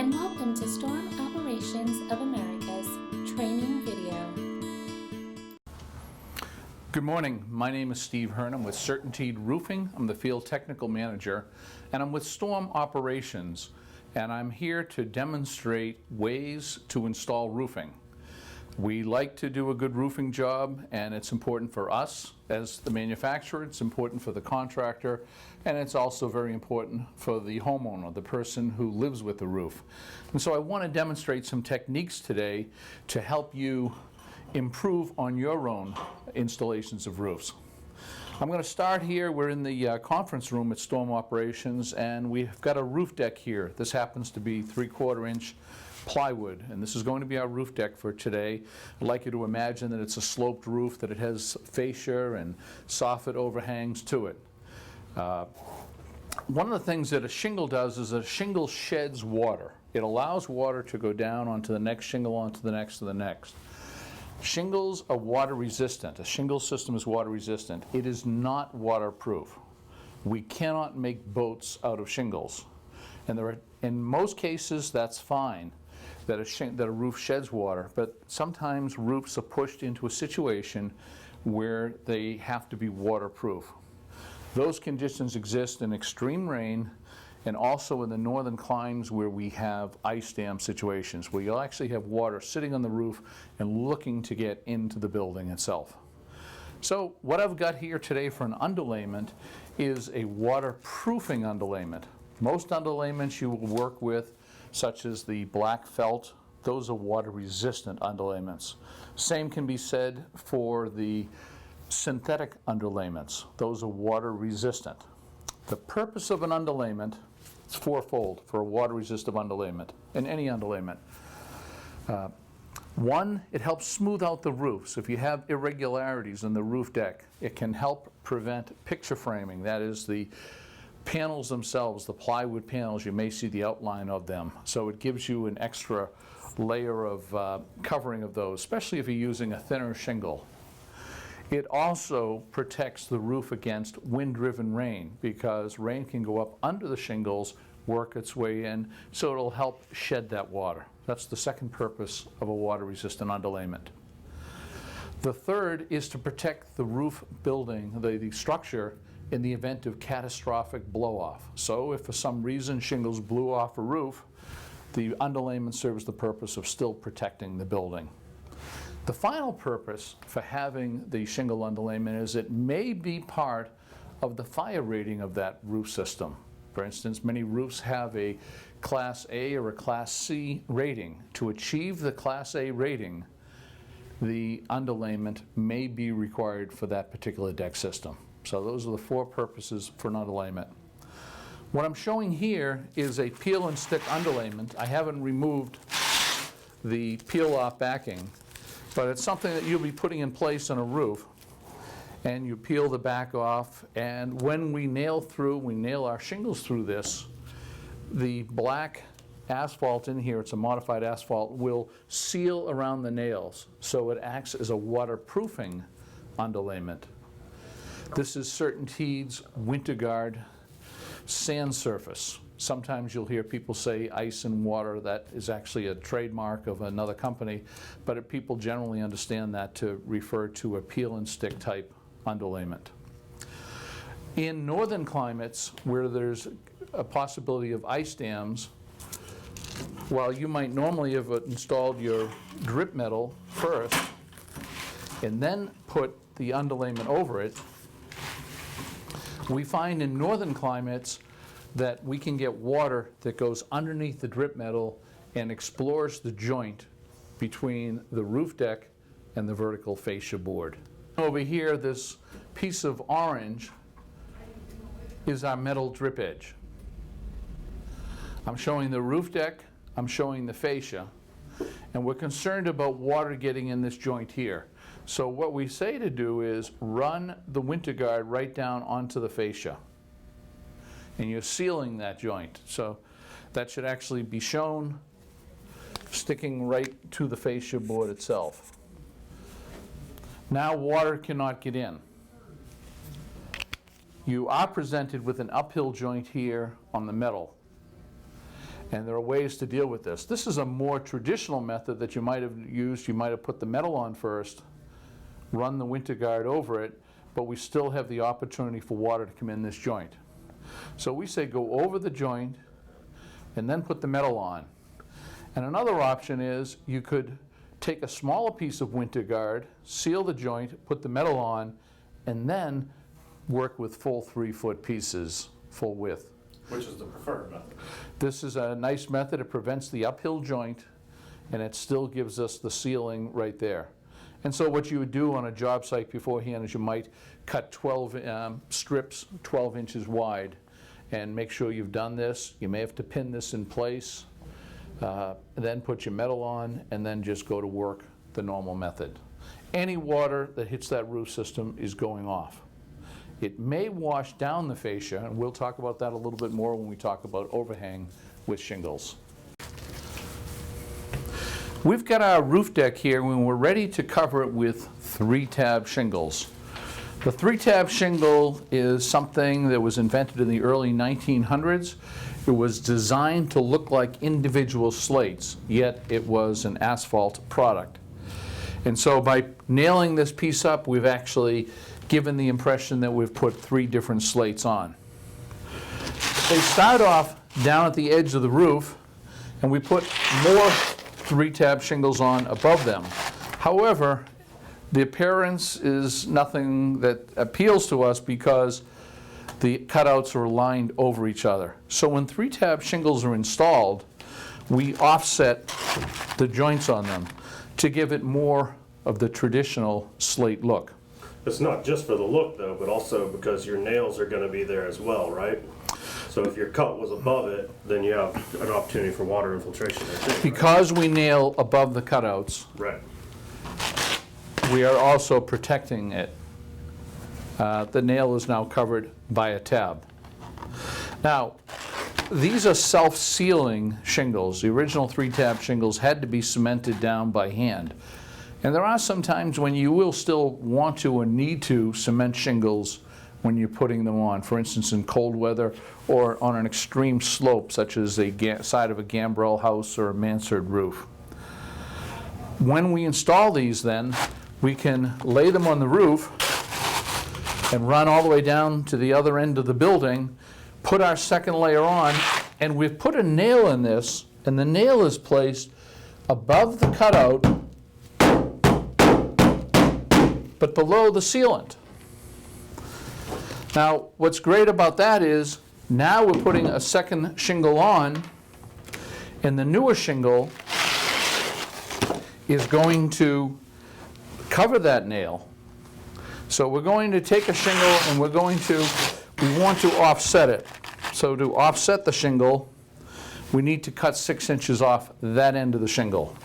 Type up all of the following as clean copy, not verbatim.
and welcome to Storm Operations of America's training video. Good morning. My name is Steve Hearn. I'm with Certainteed Roofing. I'm the Field Technical Manager, and I'm with Storm Operations, and I'm here to demonstrate ways to install roofing. We like to do a good roofing job, and it's important for us as the manufacturer, it's important for the contractor, and it's also very important for the homeowner, the person who lives with the roof. And so I want to demonstrate some techniques today to help you improve on your own installations of roofs. I'm going to start here. We're in the conference room at Storm Operations, and we've got a roof deck here. This happens to be 3/4 inch plywood, and this is going to be our roof deck for today. I'd like you to imagine that it's a sloped roof, that it has fascia and soffit overhangs to it. One of the things that a shingle does is a shingle sheds water. It allows water to go down onto the next shingle, onto the next, to the next. Shingles are water resistant. A shingle system is water resistant. It is not waterproof. We cannot make boats out of shingles. And in most cases, that's fine that a roof sheds water, but sometimes roofs are pushed into a situation where they have to be waterproof. Those conditions exist in extreme rain and also in the northern climes where we have ice dam situations, where you'll actually have water sitting on the roof and looking to get into the building itself. So what I've got here today for an underlayment is a waterproofing underlayment. Most underlayments you will work with, such as the black felt, those are water resistant underlayments. Same can be said for the synthetic underlayments. Those are water resistant. The purpose of an underlayment is fourfold for a water resistant underlayment, and any underlayment. One, it helps smooth out the roof. So if you have irregularities in the roof deck, it can help prevent picture framing. That is, the panels themselves, the plywood panels, you may see the outline of them. So it gives you an extra layer of covering of those, especially if you're using a thinner shingle. It also protects the roof against wind-driven rain, because rain can go up under the shingles, work its way in, so it'll help shed that water. That's the second purpose of a water-resistant underlayment. The third is to protect the roof building, the structure, in the event of catastrophic blow-off. So if for some reason shingles blew off a roof, the underlayment serves the purpose of still protecting the building. The final purpose for having the shingle underlayment is it may be part of the fire rating of that roof system. For instance, many roofs have a Class A or a Class C rating. To achieve the Class A rating, the underlayment may be required for that particular deck system. So those are the four purposes for an underlayment. What I'm showing here is a peel and stick underlayment. I haven't removed the peel off backing, but it's something that you'll be putting in place on a roof, and you peel the back off, and when we nail our shingles through this, the black asphalt in here, it's a modified asphalt, will seal around the nails, so it acts as a waterproofing underlayment. This is Certainteed's Winter Guard sand surface. Sometimes you'll hear people say ice and water. That is actually a trademark of another company, but people generally understand that to refer to a peel and stick type underlayment. In northern climates where there's a possibility of ice dams, while you might normally have installed your drip metal first and then put the underlayment over it, we find in northern climates that we can get water that goes underneath the drip metal and explores the joint between the roof deck and the vertical fascia board. Over here, this piece of orange is our metal drip edge. I'm showing the roof deck, I'm showing the fascia, and we're concerned about water getting in this joint here. So what we say to do is run the Winter Guard right down onto the fascia, and you're sealing that joint. So that should actually be shown sticking right to the fascia board itself. Now water cannot get in. You are presented with an uphill joint here on the metal. And there are ways to deal with this. This is a more traditional method that you might have used. You might have put the metal on first, run the winter guard over it, but we still have the opportunity for water to come in this joint. So we say go over the joint and then put the metal on. And another option is you could take a smaller piece of winter guard, seal the joint, put the metal on, and then work with full 3-foot pieces, full width. Which is the preferred method? This is a nice method. It prevents the uphill joint, and it still gives us the sealing right there. And so what you would do on a job site beforehand is you might cut 12 strips 12 inches wide and make sure you've done this. You may have to pin this in place, then put your metal on, and then just go to work the normal method. Any water that hits that roof system is going off. It may wash down the fascia, and we'll talk about that a little bit more when we talk about overhang with shingles. We've got our roof deck here when we're ready to cover it with 3-tab shingles. The 3-tab shingle is something that was invented in the early 1900s. It was designed to look like individual slates, yet it was an asphalt product. And so by nailing this piece up, we've actually given the impression that we've put 3 different slates on. They start off down at the edge of the roof, and we put more 3-tab shingles on above them. However, the appearance is nothing that appeals to us because the cutouts are lined over each other. So when 3-tab shingles are installed, we offset the joints on them to give it more of the traditional slate look. It's not just for the look though, but also because your nails are going to be there as well, right? So if your cut was above it, then you have an opportunity for water infiltration there too. Because we nail above the cutouts, Right. we are also protecting it. The nail is now covered by a tab. Now, these are self-sealing shingles. The original 3-tab shingles had to be cemented down by hand. And there are some times when you will still want to or need to cement shingles when you're putting them on. For instance, in cold weather or on an extreme slope, such as a side of a gambrel house or a mansard roof. When we install these then, we can lay them on the roof and run all the way down to the other end of the building, put our second layer on, and we've put a nail in this, and the nail is placed above the cutout but below the sealant. Now, what's great about that is now we're putting a second shingle on, and the newer shingle is going to cover that nail. So we're going to take a shingle and we want to offset it. So to offset the shingle, we need to cut 6 inches off that end of the shingle.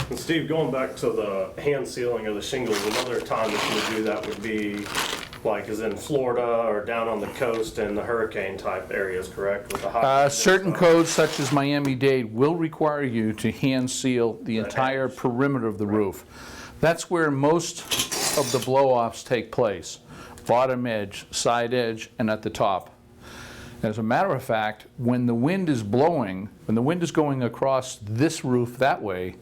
And Steve, going back to the hand sealing of the shingles, another time that you would do that would be like is in Florida or down on the coast in the hurricane type areas, correct? With the hot certain codes such as Miami-Dade will require you to hand seal the entire perimeter of the roof. That's where most of the blow-offs take place. Bottom edge, side edge, and at the top. As a matter of fact, when the wind is blowing, when the wind is going across this roof that way,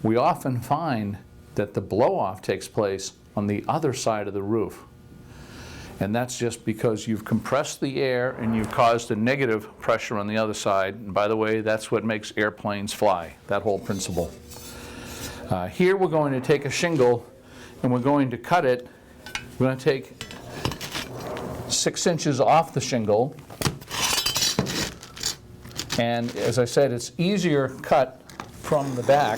we often find that the blow-off takes place on the other side of the roof. And that's just because you've compressed the air and you've caused a negative pressure on the other side. And by the way, that's what makes airplanes fly, that whole principle. Here we're going to take a shingle and we're going to cut it. We're going to take 6 inches off the shingle. And as I said, it's easier cut from the back.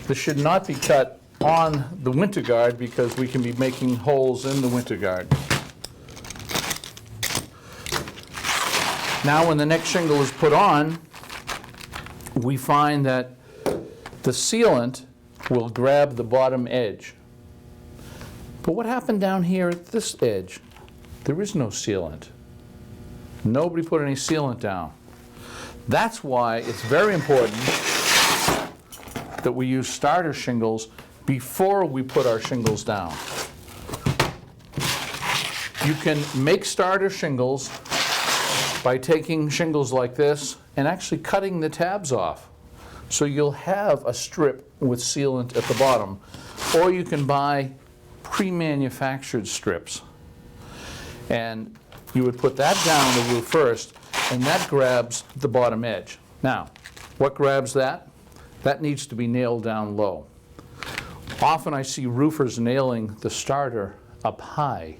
This should not be cut on the winter guard because we can be making holes in the winter guard. Now when the next shingle is put on, we find that the sealant will grab the bottom edge. But what happened down here at this edge? There is no sealant. Nobody put any sealant down. That's why it's very important that we use starter shingles before we put our shingles down. You can make starter shingles by taking shingles like this and actually cutting the tabs off. So you'll have a strip with sealant at the bottom, or you can buy pre-manufactured strips. And you would put that down on the roof first, and that grabs the bottom edge. Now, what grabs that? That needs to be nailed down low. Often I see roofers nailing the starter up high,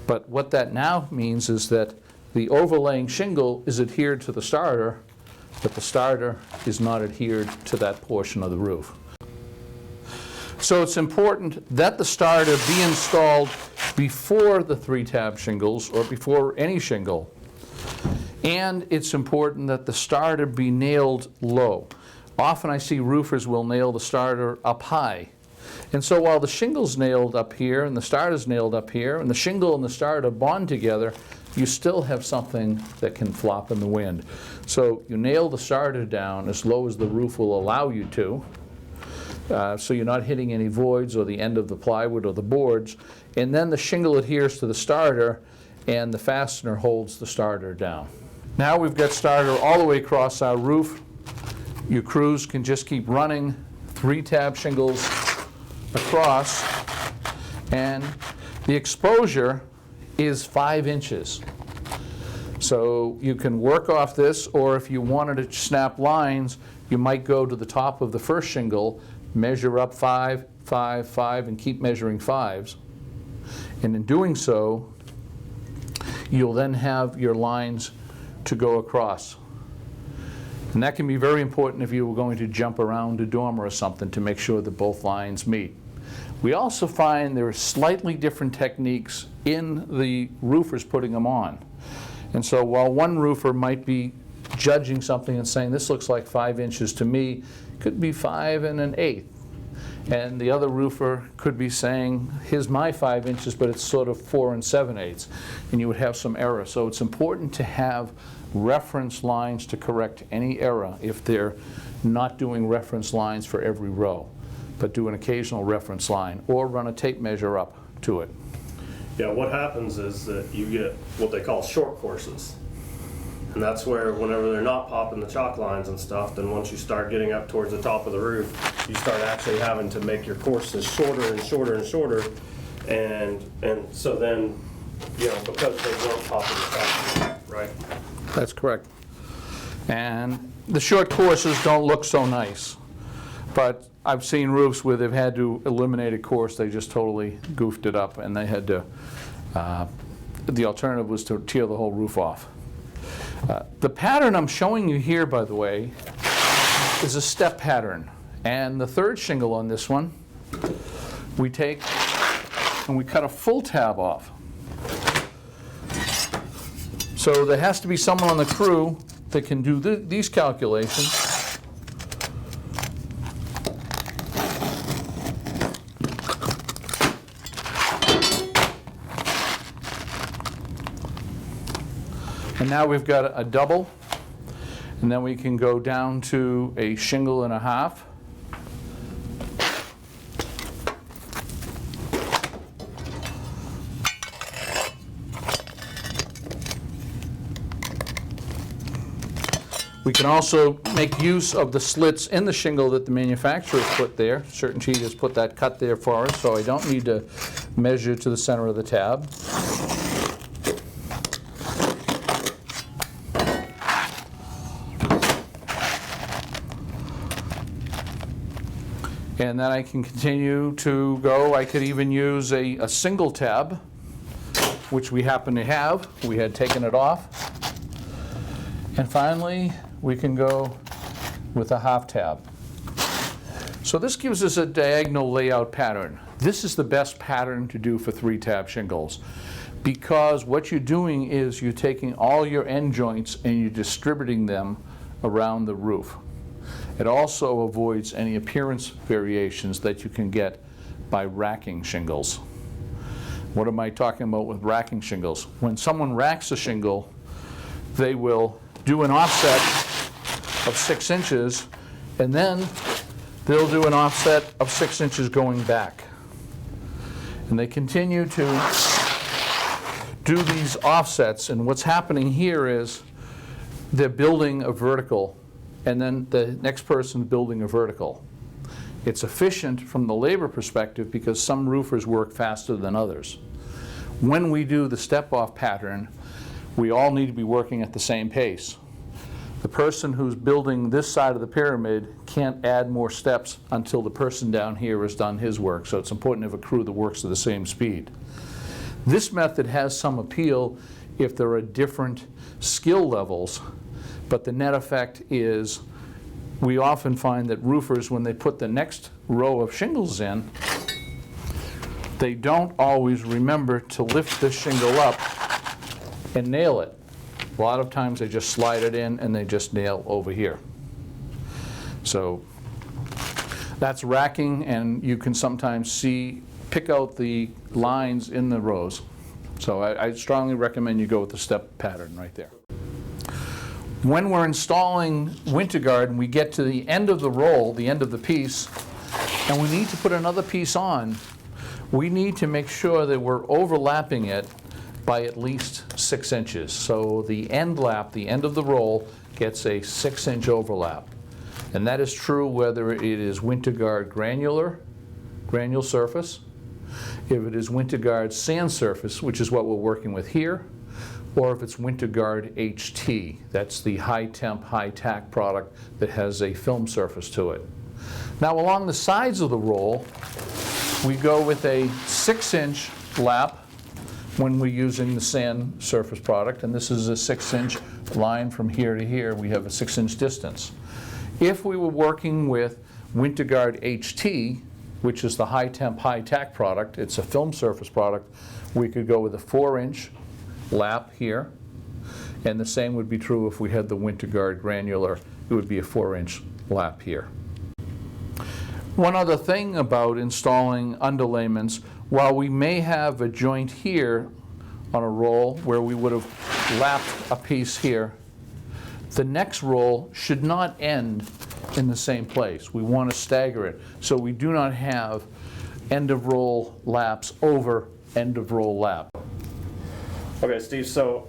but what that now means is that the overlaying shingle is adhered to the starter, but the starter is not adhered to that portion of the roof. So it's important that the starter be installed before the 3-tab shingles or before any shingle. And it's important that the starter be nailed low. Often I see roofers will nail the starter up high. And so while the shingle's nailed up here and the starter's nailed up here and the shingle and the starter bond together, you still have something that can flop in the wind. So you nail the starter down as low as the roof will allow you to, so you're not hitting any voids or the end of the plywood or the boards, and then the shingle adheres to the starter and the fastener holds the starter down. Now we've got starter all the way across our roof. Your crews can just keep running 3-tab shingles across, and the exposure is 5 inches. So you can work off this, or if you wanted to snap lines, you might go to the top of the first shingle, measure up 5, 5, 5, and keep measuring 5s. And in doing so, you'll then have your lines to go across. And that can be very important if you were going to jump around a dormer or something to make sure that both lines meet. We also find there are slightly different techniques in the roofers putting them on. And so while one roofer might be judging something and saying, this looks like 5 inches to me, it could be 5 1/8. And the other roofer could be saying, here's my 5 inches, but it's sort of 4 7/8. And you would have some error. So it's important to have reference lines to correct any error if they're not doing reference lines for every row, but do an occasional reference line or run a tape measure up to it. Yeah, what happens is that you get what they call short courses. And that's where whenever they're not popping the chalk lines and stuff, then once you start getting up towards the top of the roof, you start actually having to make your courses shorter and shorter and shorter. And so then, you know, because they weren't popping the chalk, right? That's correct. And the short courses don't look so nice. But I've seen roofs where they've had to eliminate a course, they just totally goofed it up, and they had to, the alternative was to tear the whole roof off. The pattern I'm showing you here, by the way, is a step pattern. And the 3rd shingle on this one, we take and we cut a full tab off. So there has to be someone on the crew that can do these calculations. And now we've got a double, and then we can go down to a shingle and a half. We can also make use of the slits in the shingle that the manufacturer put there. Certain cheaters put that cut there for us, so I don't need to measure to the center of the tab. And then I can continue to go. I could even use a single tab, which we happen to have. We had taken it off. And finally, we can go with a half tab. So this gives us a diagonal layout pattern. This is the best pattern to do for 3-tab shingles, because what you're doing is you're taking all your end joints and you're distributing them around the roof. It also avoids any appearance variations that you can get by racking shingles. What am I talking about with racking shingles? When someone racks a shingle, they will do an offset of 6 inches, and then they'll do an offset of 6 inches going back. And they continue to do these offsets, and what's happening here is they're building a vertical, and then the next person's building a vertical. It's efficient from the labor perspective because some roofers work faster than others. When we do the step-off pattern, we all need to be working at the same pace. The person who's building this side of the pyramid can't add more steps until the person down here has done his work, so it's important to have a crew that works at the same speed. This method has some appeal if there are different skill levels, but the net effect is we often find that roofers, when they put the next row of shingles in, they don't always remember to lift the shingle up and nail it. A lot of times they just slide it in and they just nail over here. So that's racking, and you can sometimes pick out the lines in the rows. So I strongly recommend you go with the step pattern right there. When we're installing WinterGuard and we get to the end of the roll, the end of the piece, and we need to put another piece on, we need to make sure that we're overlapping it by at least 6 inches. So the end lap, the end of the roll, gets a 6-inch overlap. And that is true whether it is WinterGuard granule surface, if it is WinterGuard sand surface, which is what we're working with here, or if it's WinterGuard HT. That's the high temp, high tack product that has a film surface to it. Now along the sides of the roll, we go with a 6-inch lap when we're using the sand surface product, and this is a 6-inch line from here to here. We have a 6-inch distance. If we were working with WinterGuard HT, which is the high temp, high tack product, it's a film surface product, we could go with a 4-inch lap here, and the same would be true if we had the WinterGuard granular. It would be a 4-inch lap here. One other thing about installing underlayments, while we may have a joint here on a roll where we would have lapped a piece here, the next roll should not end in the same place. We want to stagger it so we do not have end of roll laps over end of roll lap. Okay, Steve, so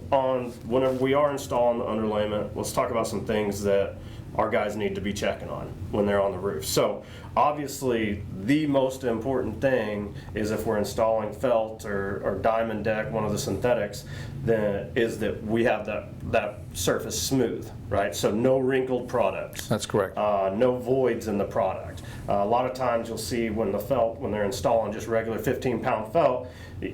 whenever we are installing the underlayment, let's talk about some things that our guys need to be checking on when they're on the roof. So obviously the most important thing is if we're installing felt or diamond deck, one of the synthetics, then is that we have that surface smooth, right? So no wrinkled products. That's correct. No voids in the product. A lot of times you'll see when they're installing just regular 15-pound felt,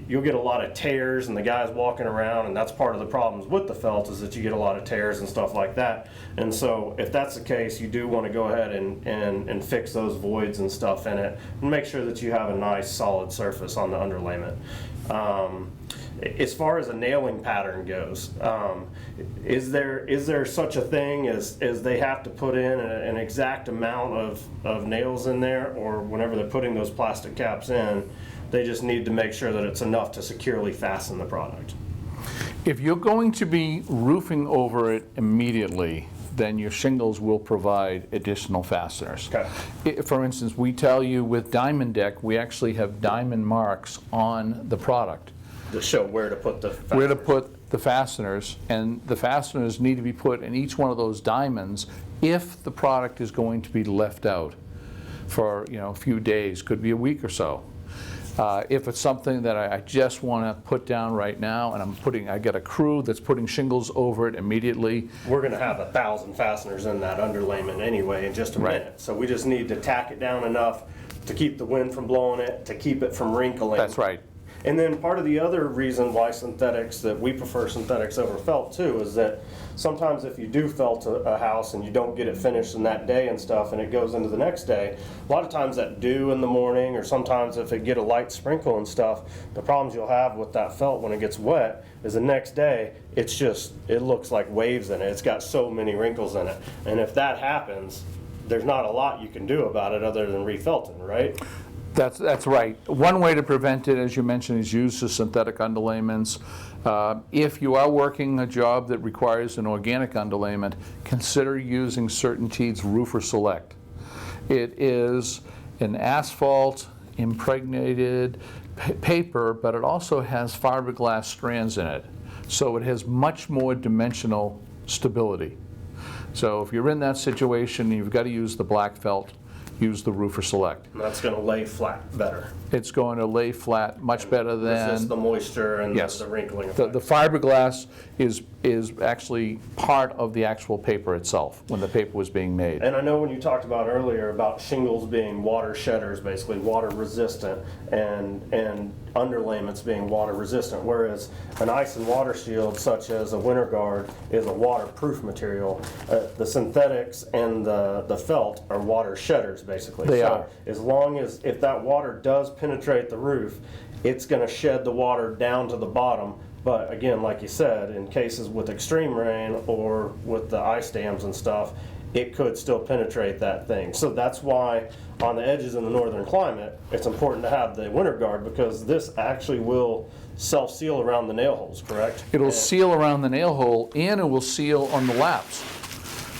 you'll get a lot of tears and the guys walking around, and that's part of the problems with the felt is that you get a lot of tears and stuff like that. And so if that's the case, you do want to go ahead and fix those voids and stuff in it and make sure that you have a nice solid surface on the underlayment. As far as a nailing pattern goes, is there such a thing as they have to put in an exact amount of nails in there, or whenever they're putting those plastic caps in, they just need to make sure that it's enough to securely fasten the product? If you're going to be roofing over it immediately, then your shingles will provide additional fasteners. Okay. For instance, we tell you with Diamond Deck, we actually have diamond marks on the product. To show where to put the fasteners. Where to put the fasteners, and the fasteners need to be put in each one of those diamonds if the product is going to be left out for a few days, could be a week or so. If it's something that I just want to put down right now, and I get a crew that's putting shingles over it immediately. We're going to have 1,000 fasteners in that underlayment anyway in just a minute. So we just need to tack it down enough to keep the wind from blowing it, to keep it from wrinkling. That's right. And then part of the other reason why that we prefer synthetics over felt too, is that sometimes if you do felt a house and you don't get it finished in that day and stuff, and it goes into the next day, a lot of times that dew in the morning, or sometimes if it get a light sprinkle and stuff, the problems you'll have with that felt when it gets wet is the next day, it looks like waves in it. It's got so many wrinkles in it. And if that happens, there's not a lot you can do about it other than refelting, right? That's right. One way to prevent it, as you mentioned, is use the synthetic underlayments. If you are working a job that requires an organic underlayment, consider using CertainTeed's Roofer Select. It is an asphalt impregnated paper, but it also has fiberglass strands in it. So it has much more dimensional stability. So if you're in that situation, you've got to use the black felt, use the Roofer Select. And that's going to lay flat better. It's going to lay flat much better than... Resist the moisture and Yes. the wrinkling The effect. fiberglass is actually part of the actual paper itself when the paper was being made. And I know when you talked about earlier about shingles being water shedders, basically water resistant, and underlayments being water resistant, whereas an ice and water shield such as a winter guard is a waterproof material. The synthetics and the felt are water shedders basically. They so are. As long as, if that water does penetrate the roof, it's going to shed the water down to the bottom. But again, like you said, in cases with extreme rain or with the ice dams and stuff, it could still penetrate that thing. So that's why on the edges in the northern climate, it's important to have the winter guard, because this actually will self-seal around the nail holes, correct? It'll seal around the nail hole, and it will seal on the laps.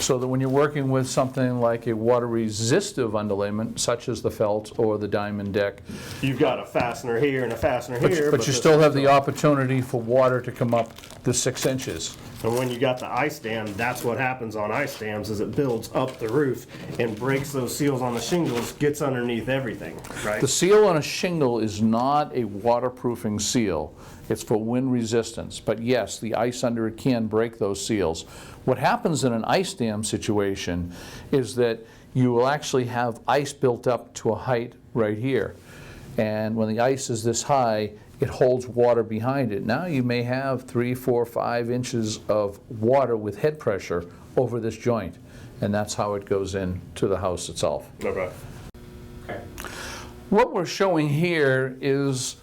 So that when you're working with something like a water-resistive underlayment, such as the felt or the diamond deck, You've got a fastener here and a fastener here. but you this still have is the opportunity for water to come up the 6 inches. And when you got the ice dam, that's what happens on ice dams, is it builds up the roof and breaks those seals on the shingles, gets underneath everything, right? The seal on a shingle is not a waterproofing seal. It's for wind resistance. But yes, the ice under it can break those seals. What happens in an ice dam situation is that you will actually have ice built up to a height right here. And when the ice is this high, it holds water behind it. Now you may have 3, 4, 5 inches of water with head pressure over this joint. And that's how it goes into the house itself. Okay. What we're showing here is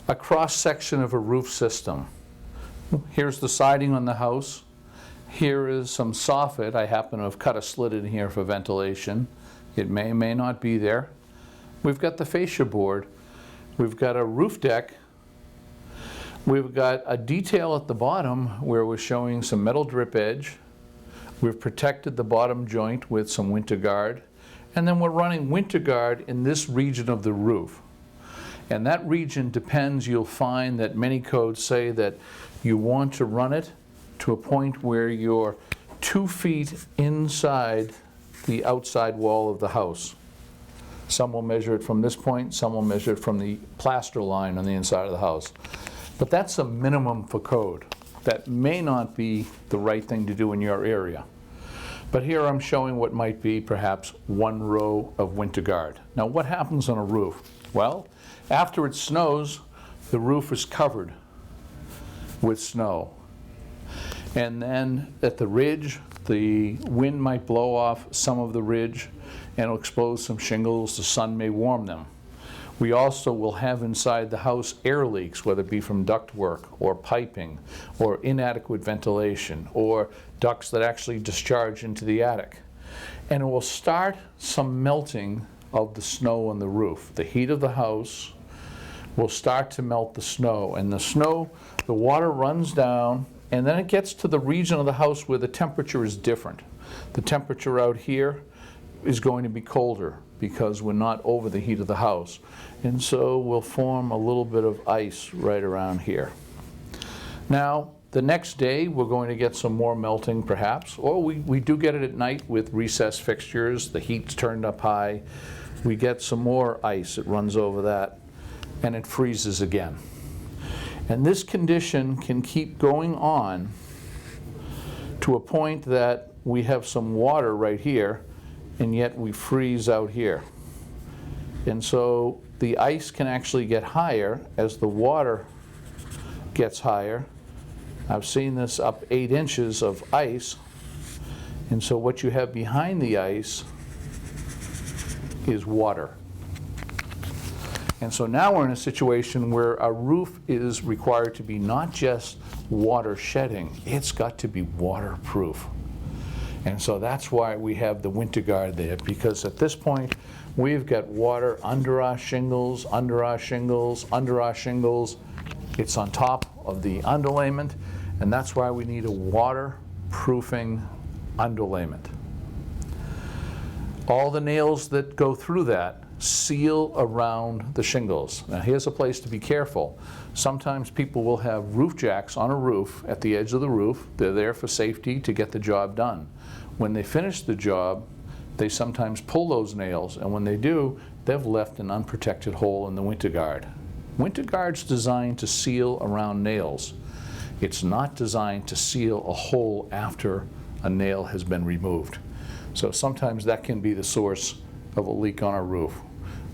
a cross-section of a roof system. Here's the siding on the house. Here is some soffit. I happen to have cut a slit in here for ventilation. It may not be there. We've got the fascia board. We've got a roof deck. We've got a detail at the bottom where we're showing some metal drip edge. We've protected the bottom joint with some winter guard. And then we're running winter guard in this region of the roof. And that region depends, you'll find that many codes say that you want to run it to a point where you're 2 feet inside the outside wall of the house. Some will measure it from this point, some will measure it from the plaster line on the inside of the house. But that's a minimum for code. That may not be the right thing to do in your area. But here I'm showing what might be perhaps 1 row of winter guard. Now what happens on a roof? Well, after it snows, the roof is covered with snow. And then at the ridge, the wind might blow off some of the ridge and it'll expose some shingles. The sun may warm them. We also will have inside the house air leaks, whether it be from ductwork or piping or inadequate ventilation or ducts that actually discharge into the attic. And it will start some melting of the snow on the roof. The heat of the house will start to melt the snow, and the snow, the water runs down, and then it gets to the region of the house where the temperature is different. The temperature out here is going to be colder because we're not over the heat of the house. And so we'll form a little bit of ice right around here. Now, the next day, we're going to get some more melting perhaps, or we do get it at night with recessed fixtures, the heat's turned up high. We get some more ice, it runs over that, and it freezes again. And this condition can keep going on to a point that we have some water right here, and yet we freeze out here. And so the ice can actually get higher as the water gets higher. I've seen this up 8 inches of ice. And so what you have behind the ice is water. And so now we're in a situation where a roof is required to be not just water shedding, it's got to be waterproof. And so that's why we have the winter guard there, because at this point we've got water under our shingles, under our shingles, under our shingles. It's on top of the underlayment, and that's why we need a waterproofing underlayment. All the nails that go through that seal around the shingles. Now here's a place to be careful. Sometimes people will have roof jacks on a roof at the edge of the roof. They're there for safety to get the job done. When they finish the job, they sometimes pull those nails, and when they do, they've left an unprotected hole in the winter guard. Winter guard's designed to seal around nails. It's not designed to seal a hole after a nail has been removed. So sometimes that can be the source of a leak on a roof.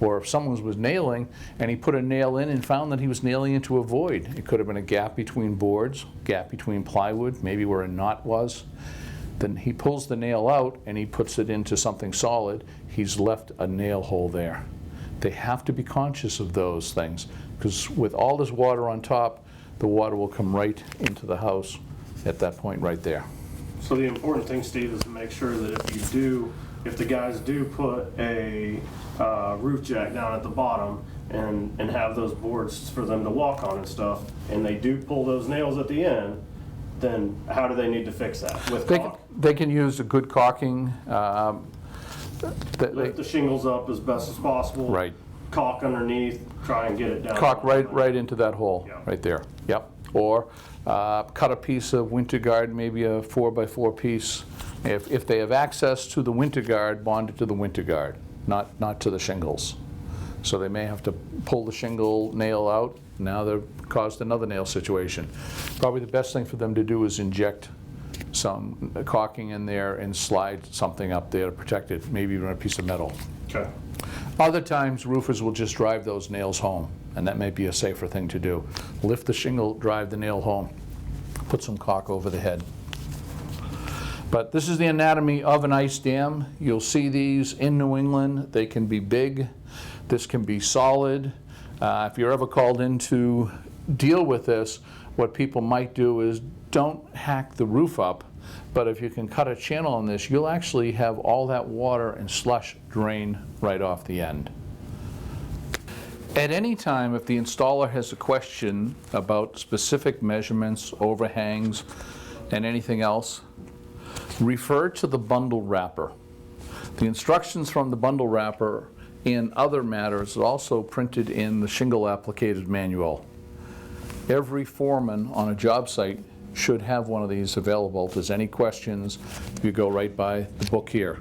Or if someone was nailing and he put a nail in and found that he was nailing into a void. It could have been a gap between boards, gap between plywood, maybe where a knot was. Then he pulls the nail out and he puts it into something solid. He's left a nail hole there. They have to be conscious of those things, because with all this water on top, the water will come right into the house at that point right there. So the important thing, Steve, is to make sure that if the guys do put a roof jack down at the bottom and have those boards for them to walk on and stuff, and they do pull those nails at the end, then how do they need to fix that? With caulk? They can use a good caulking. Lift the shingles up as best as possible. Right. Caulk underneath, try and get it down. Caulk right into that hole, Yeah. right there. Yep. Or cut a piece of winter guard, maybe a 4x4 piece. If they have access to the winter guard, bond it to the winter guard, not to the shingles. So they may have to pull the shingle nail out. Now they've caused another nail situation. Probably the best thing for them to do is inject some caulking in there and slide something up there to protect it, maybe even a piece of metal. Okay. Other times, roofers will just drive those nails home, and that may be a safer thing to do. Lift the shingle, drive the nail home, put some caulk over the head. But this is the anatomy of an ice dam. You'll see these in New England. They can be big. This can be solid. If you're ever called in to deal with this, what people might do is don't hack the roof up, but if you can cut a channel on this, you'll actually have all that water and slush drain right off the end. At any time, if the installer has a question about specific measurements, overhangs, and anything else, refer to the bundle wrapper. The instructions from the bundle wrapper and other matters are also printed in the shingle applicated manual. Every foreman on a job site should have one of these available. If there's any questions, you go right by the book here.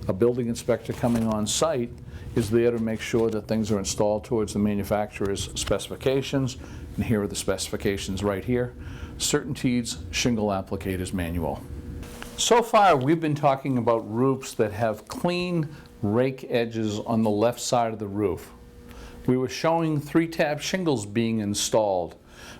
A building inspector coming on site is there to make sure that things are installed towards the manufacturer's specifications, and here are the specifications right here. CertainTeed's Shingle Applicators Manual. So far, we've been talking about roofs that have clean rake edges on the left side of the roof. We were showing 3-tab shingles being installed,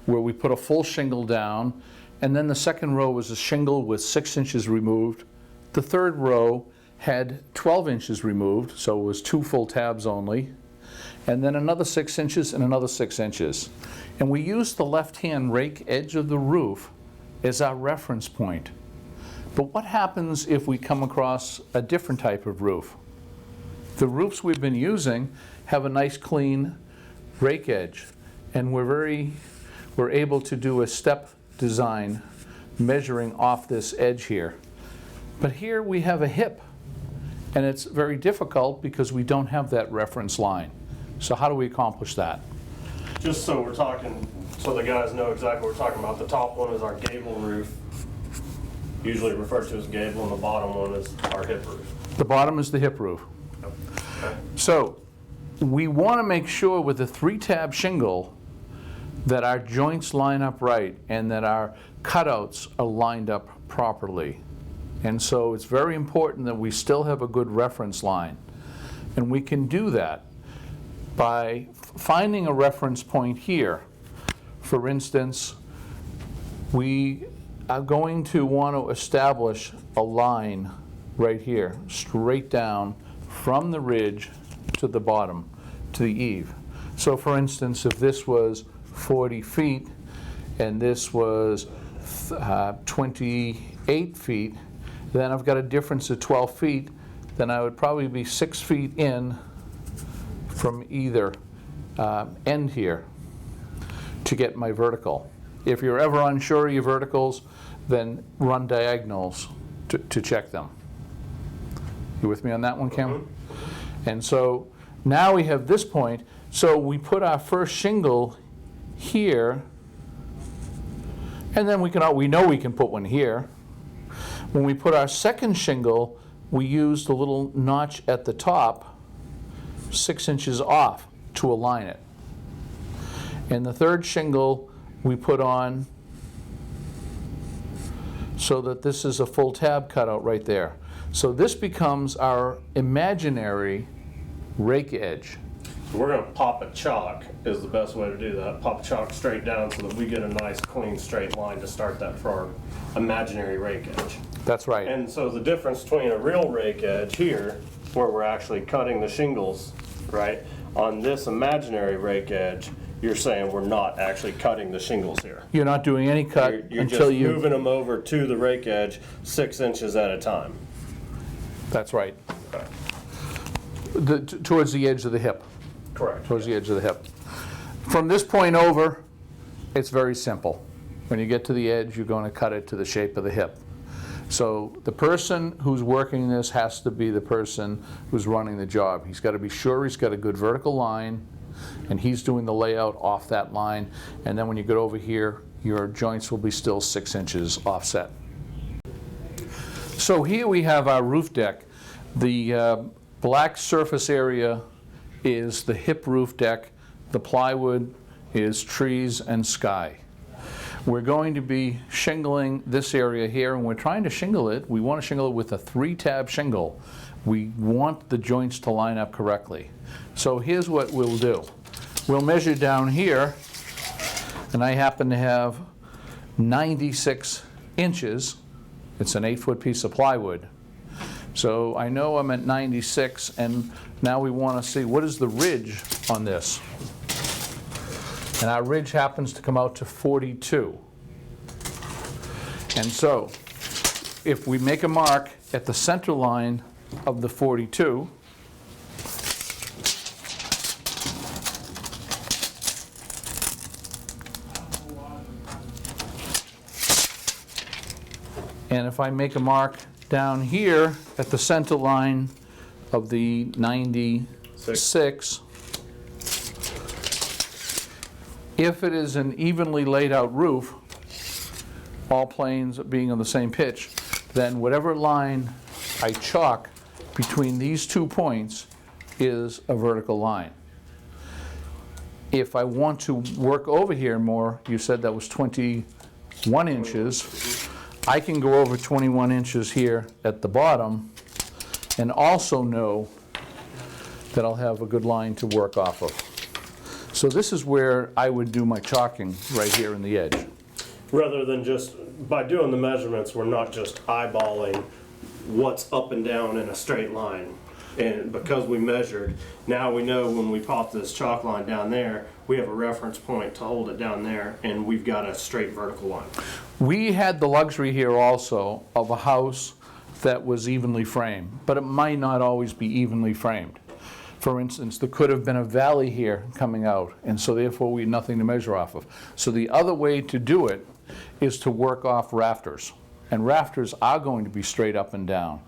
where we put a full shingle down, and then the second row was a shingle with 6 inches removed. The third row had 12 inches removed, so it was 2 full tabs only, and then another 6 inches and another 6 inches. And we used the left-hand rake edge of the roof as our reference point. But what happens if we come across a different type of roof? The roofs we've been using have a nice clean rake edge, and we're able to do a step design measuring off this edge here. But here we have a hip, and it's very difficult because we don't have that reference line. So how do we accomplish that? Just so we're talking, so the guys know exactly what we're talking about, the top one is our gable roof, usually referred to as gable, and the bottom one is our hip roof. The bottom is the hip roof. Okay. So we want to make sure with the 3-tab shingle that our joints line up right and that our cutouts are lined up properly. And so it's very important that we still have a good reference line. And we can do that by finding a reference point here. For instance, we are going to want to establish a line right here, straight down from the ridge to the bottom, to the eave. So for instance, if this was 40 feet and this was 28 feet, then I've got a difference of 12 feet, then I would probably be 6 feet in from either end here to get my vertical. If you're ever unsure of your verticals, then run diagonals to check them. You with me on that one, Kim? And so Now we have this point, so we put our first shingle here, and then we know we can put one here. When we put our second shingle, we use the little notch at the top, 6 inches off to align it. And the third shingle we put on so that this is a full tab cutout right there. So this becomes our imaginary rake edge. We're going to pop a chalk is the best way to do that. Pop a chalk straight down so that we get a nice clean straight line to start that for our imaginary rake edge. That's right. And so the difference between a real rake edge here, where we're actually cutting the shingles, right, on this imaginary rake edge, you're saying we're not actually cutting the shingles here. You're not doing any cut You're until just moving them over to the rake edge 6 inches at a time. That's right. Okay. Towards the edge of the hip. Correct. Towards the edge of the hip. From this point over, it's very simple. When you get to the edge, you're going to cut it to the shape of the hip. So the person who's working this has to be the person who's running the job. He's got to be sure he's got a good vertical line, and he's doing the layout off that line. And then when you get over here, your joints will be still 6 inches offset. So here we have our roof deck. The black surface area is the hip roof deck. The plywood is trees and sky. We're going to be shingling this area here, and we're trying to shingle it. We want to shingle it with a 3-tab shingle. We want the joints to line up correctly. So here's what we'll do. We'll measure down here, and I happen to have 96 inches. It's an 8-foot piece of plywood. So I know I'm at 96, and now we want to see what is the ridge on this. And our ridge happens to come out to 42. And so if we make a mark at the center line of the 42, and if I make a mark down here at the center line of the 96, if it is an evenly laid out roof, all planes being on the same pitch, then whatever line I chalk between these 2 points is a vertical line. If I want to work over here more, you said that was 21 inches. I can go over 21 inches here at the bottom and also know that I'll have a good line to work off of. So this is where I would do my chalking, right here in the edge. Rather than just, by doing the measurements, we're not just eyeballing what's up and down in a straight line. And because we measured, now we know when we pop this chalk line down there, we have a reference point to hold it down there, and we've got a straight vertical line. We had the luxury here also of a house that was evenly framed, but it might not always be evenly framed. For instance, there could have been a valley here coming out, and so therefore we had nothing to measure off of. So the other way to do it is to work off rafters. And rafters are going to be straight up and down.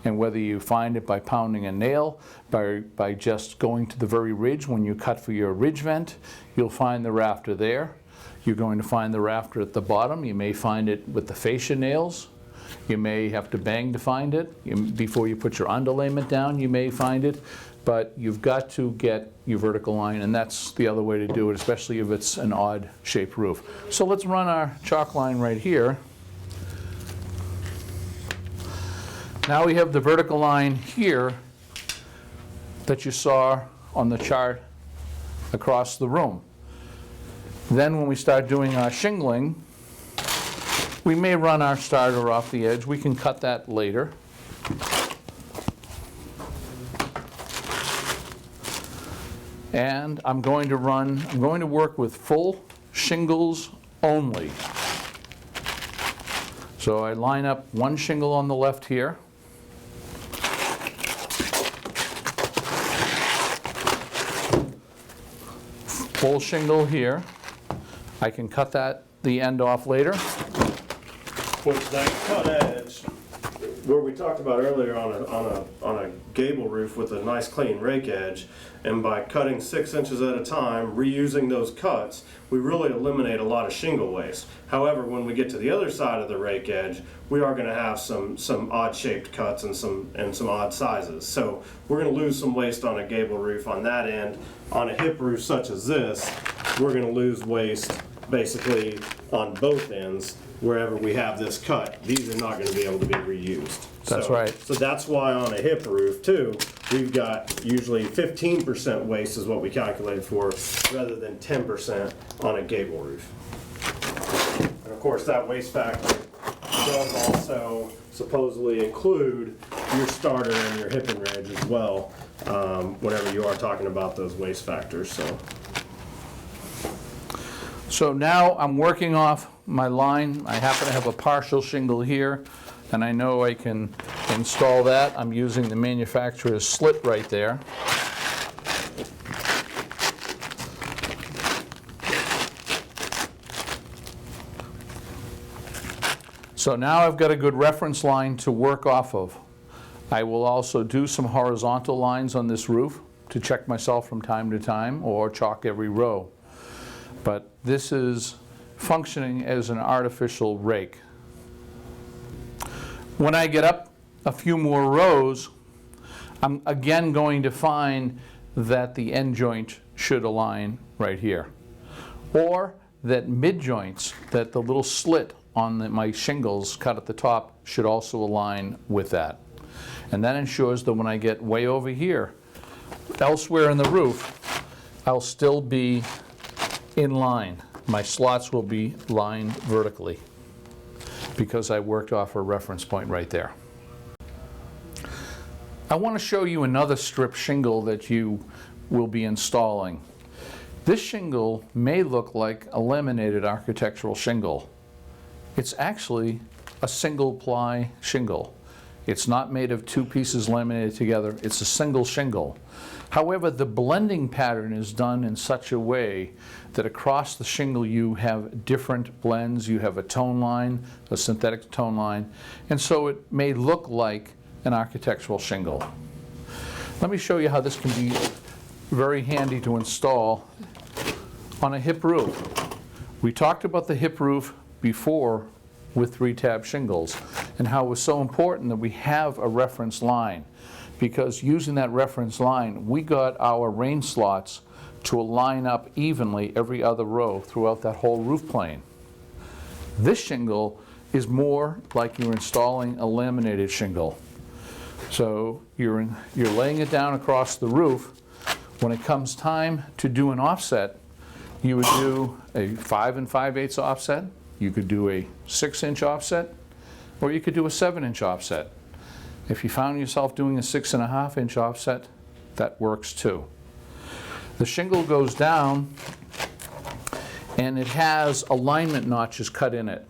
And whether you find it by pounding a nail, by just going to the very ridge when you cut for your ridge vent, you'll find the rafter there. You're going to find the rafter at the bottom. You may find it with the fascia nails. You may have to bang to find it. Before you put your underlayment down, you may find it. But you've got to get your vertical line, and that's the other way to do it, especially if it's an odd-shaped roof. So let's run our chalk line right here. Now we have the vertical line here that you saw on the chart across the room. Then when we start doing our shingling, we may run our starter off the edge. We can cut that later. And I'm going to work with full shingles only. So I line up one shingle on the left here. Full shingle here. I can cut the end off later. Which that cut edge where we talked about earlier on a gable roof with a nice clean rake edge, and by cutting 6 inches at a time, reusing those cuts, we really eliminate a lot of shingle waste. However, when we get to the other side of the rake edge, we are going to have some odd shaped cuts and some odd sizes. So we're going to lose some waste on a gable roof on that end. On a hip roof such as this, we're going to lose waste basically on both ends. Wherever we have this cut, these are not going to be able to be reused. That's right. So that's why on a hip roof too, we've got usually 15% waste is what we calculated for, rather than 10% on a gable roof. And of course, that waste factor does also supposedly include your starter and your hip and ridge as well, whenever you are talking about those waste factors. So now I'm working off my line. I happen to have a partial shingle here, and I know I can install that. I'm using the manufacturer's slit right there. So now I've got a good reference line to work off of. I will also do some horizontal lines on this roof to check myself from time to time, or chalk every row. But this is functioning as an artificial rake. When I get up a few more rows, I'm again going to find that the end joint should align right here. Or that mid joints, that the little slit on my shingles cut at the top should also align with that. And that ensures that when I get way over here, elsewhere in the roof, I'll still be in line. My slots will be lined vertically because I worked off a reference point right there. I want to show you another strip shingle that you will be installing. This shingle may look like a laminated architectural shingle. It's actually a single ply shingle. It's not made of two pieces laminated together. It's a single shingle. However, the blending pattern is done in such a way that across the shingle you have different blends. You have a tone line, a synthetic tone line, and so it may look like an architectural shingle. Let me show you how this can be very handy to install on a hip roof. We talked about the hip roof before with 3-tab shingles and how it was so important that we have a reference line, because using that reference line, we got our rain slots to line up evenly every other row throughout that whole roof plane. This shingle is more like you're installing a laminated shingle. So you're laying it down across the roof. When it comes time to do an offset, you would do a 5 5/8 offset. You could do a 6-inch offset, or you could do a 7-inch offset. If you found yourself doing a 6.5-inch offset, that works too. The shingle goes down and it has alignment notches cut in it.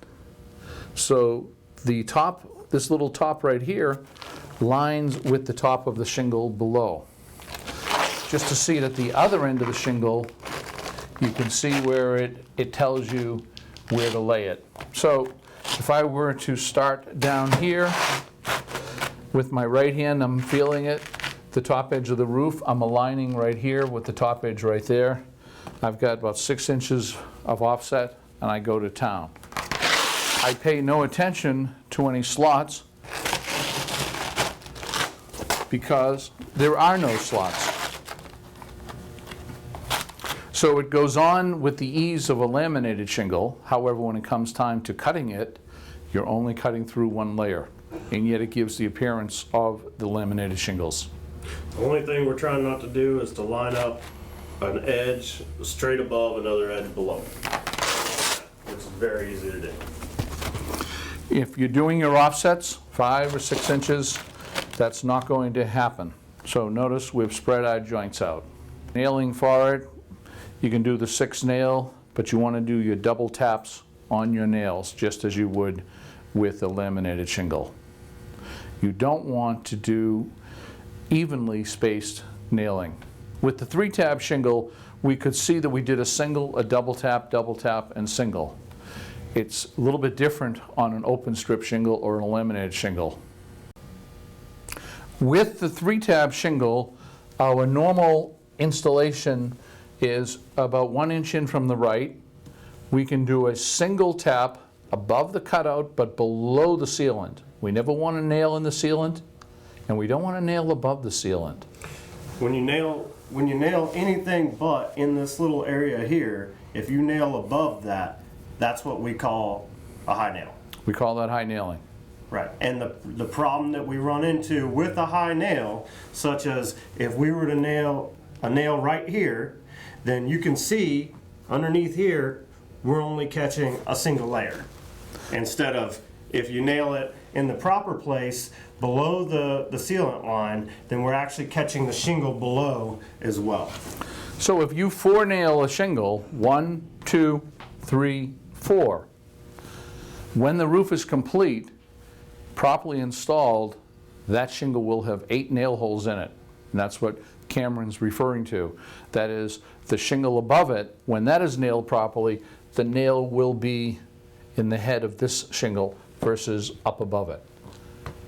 So the top, this little top right here, lines with the top of the shingle below. Just to see it at the other end of the shingle, you can see where it tells you where to lay it. So if I were to start down here with my right hand, I'm feeling it, the top edge of the roof, I'm aligning right here with the top edge right there. I've got about 6 inches of offset, and I go to town. I pay no attention to any slots because there are no slots. So it goes on with the ease of a laminated shingle. However, when it comes time to cutting it, you're only cutting through one layer, and yet it gives the appearance of the laminated shingles. The only thing we're trying not to do is to line up an edge straight above another edge below, which is very easy to do. If you're doing your offsets, 5 or 6 inches, that's not going to happen. So notice we've spread our joints out. Nailing for it, you can do the 6 nail, but you want to do your double taps on your nails just as you would with a laminated shingle. You don't want to do evenly spaced nailing. With the 3-tab shingle, we could see that we did a single, a double tap, and single. It's a little bit different on an open strip shingle or an laminated shingle. With the 3-tab shingle, our normal installation is about 1 inch in from the right. We can do a single tap above the cutout but below the sealant. We never want to nail in the sealant, and we don't want to nail above the sealant. When you nail anything but in this little area here, if you nail above that, that's what we call a high nail. We call that high nailing. Right, and the problem that we run into with a high nail, such as if we were to nail a nail right here, then you can see underneath here, we're only catching a single layer. Instead of, if you nail it in the proper place below the sealant line, then we're actually catching the shingle below as well. So if you 4-nail a shingle, 1, 2, 3, 4, when the roof is complete, properly installed, that shingle will have 8 nail holes in it. And that's what Cameron's referring to. That is, the shingle above it, when that is nailed properly, the nail will be in the head of this shingle versus up above it.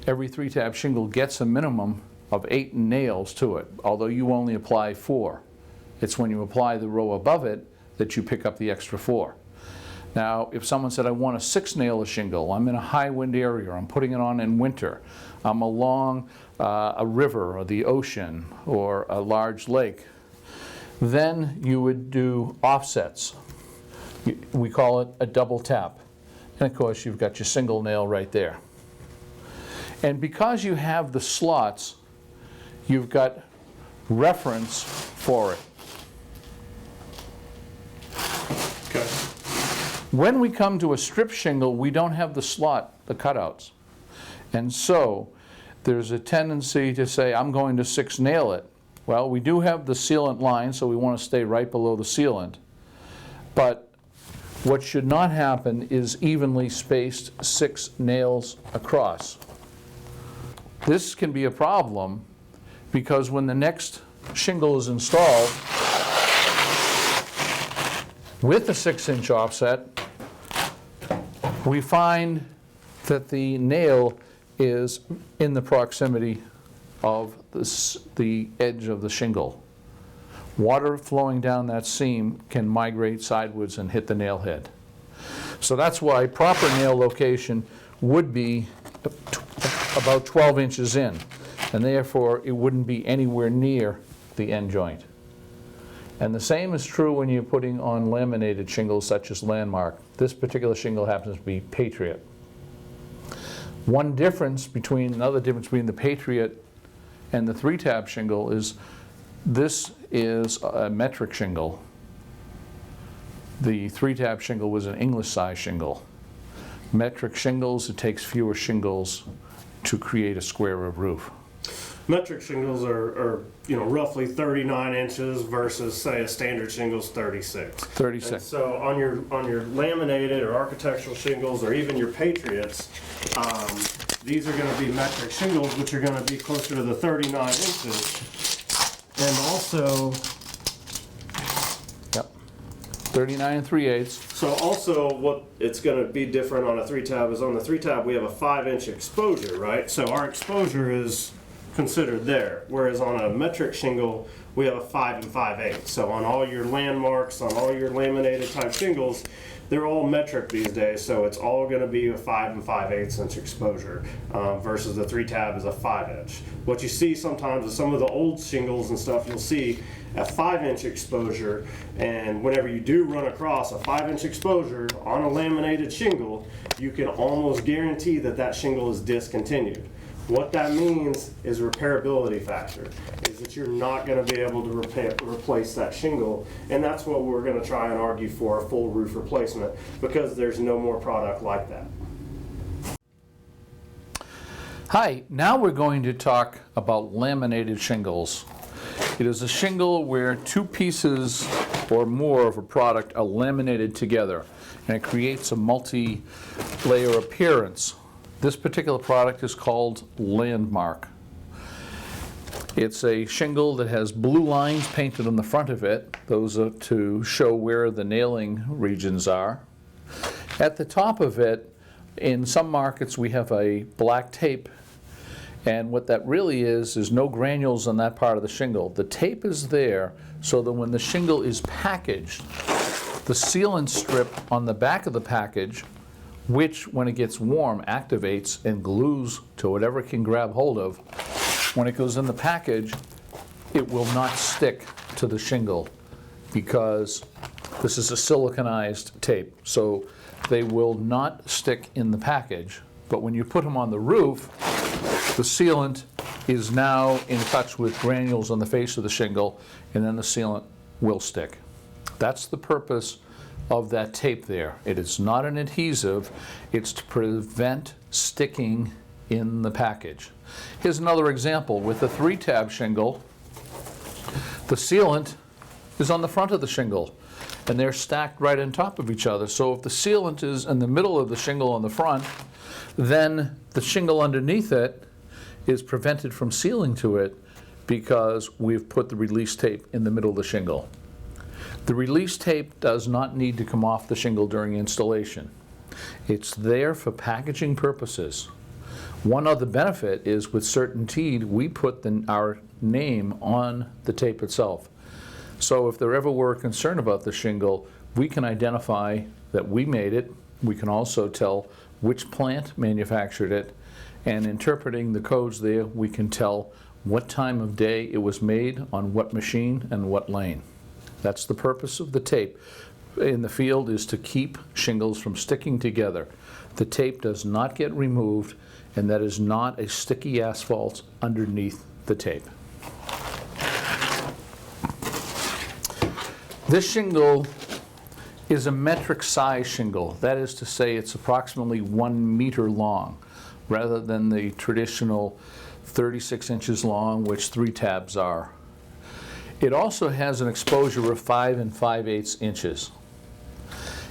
Every 3-tab shingle gets a minimum of 8 nails to it, although you only apply 4. It's when you apply the row above it that you pick up the extra 4. Now, if someone said, I want a 6-nail a shingle, I'm in a high wind area, I'm putting it on in winter, I'm along a river or the ocean or a large lake, then you would do offsets. We call it a double tap. And of course, you've got your single nail right there. And because you have the slots, you've got reference for it. Okay. When we come to a strip shingle, we don't have the slot, the cutouts. And so there's a tendency to say, I'm going to 6-nail it. Well, we do have the sealant line, so we want to stay right below the sealant. But what should not happen is evenly spaced 6 nails across. This can be a problem because when the next shingle is installed with a 6-inch offset, we find that the nail is in the proximity of the edge of the shingle. Water flowing down that seam can migrate sideways and hit the nail head. So that's why proper nail location would be about 12 inches in, and therefore it wouldn't be anywhere near the end joint. And the same is true when you're putting on laminated shingles such as Landmark. This particular shingle happens to be Patriot. Another difference between the Patriot and the 3-tab shingle is this is a metric shingle. The 3-tab shingle was an English size shingle. Metric shingles, it takes fewer shingles to create a square of roof. Metric shingles are roughly 39 inches versus, say, a standard shingle's 36. 36. And so on your laminated or architectural shingles or even your Patriots, these are going to be metric shingles, which are going to be closer to the 39 inches. And also, Yep, 39 3/8. so also what it's going to be different on a 3-tab is on the 3-tab we have a 5-inch exposure, right? So our exposure is considered there, whereas on a metric shingle we have a 5 5/8. So on all your Landmarks, on all your laminated type shingles, they're all metric these days, so it's all going to be a 5 5/8 inch exposure versus the 3-tab is a 5-inch. What you see sometimes is some of the old shingles and stuff, you'll see a 5-inch exposure, and whenever you do run across a 5-inch exposure on a laminated shingle, you can almost guarantee that that shingle is discontinued. What that means is repairability factor, is that you're not going to be able to replace that shingle, and that's what we're going to try and argue for a full roof replacement, because there's no more product like that. Hi, now we're going to talk about laminated shingles. It is a shingle where 2 pieces or more of a product are laminated together, and it creates a multi-layer appearance. This particular product is called Landmark. It's a shingle that has blue lines painted on the front of it. Those are to show where the nailing regions are. At the top of it, in some markets we have a black tape, And what that really is no granules on that part of the shingle. The tape is there so that when the shingle is packaged, the sealant strip on the back of the package, which when it gets warm activates and glues to whatever it can grab hold of, when it goes in the package, it will not stick to the shingle because this is a siliconized tape. So they will not stick in the package. But when you put them on the roof, the sealant is now in touch with granules on the face of the shingle, and then the sealant will stick. That's the purpose of that tape there. It is not an adhesive, it's to prevent sticking in the package. Here's another example. With the 3-tab shingle, the sealant is on the front of the shingle, and they're stacked right on top of each other. So if the sealant is in the middle of the shingle on the front, then the shingle underneath it is prevented from sealing to it because we've put the release tape in the middle of the shingle. The release tape does not need to come off the shingle during installation. It's there for packaging purposes. One other benefit is with CertainTeed, we put our name on the tape itself. So if there ever were a concern about the shingle, we can identify that we made it. We can also tell which plant manufactured it, and interpreting the codes there, we can tell what time of day it was made on what machine and what lane. That's the purpose of the tape in the field, is to keep shingles from sticking together. The tape does not get removed, and that is not a sticky asphalt underneath the tape. This shingle is a metric size shingle. That is to say, it's approximately 1 meter long, rather than the traditional 36 inches long, which 3 tabs are. It also has an exposure of 5 5/8 inches.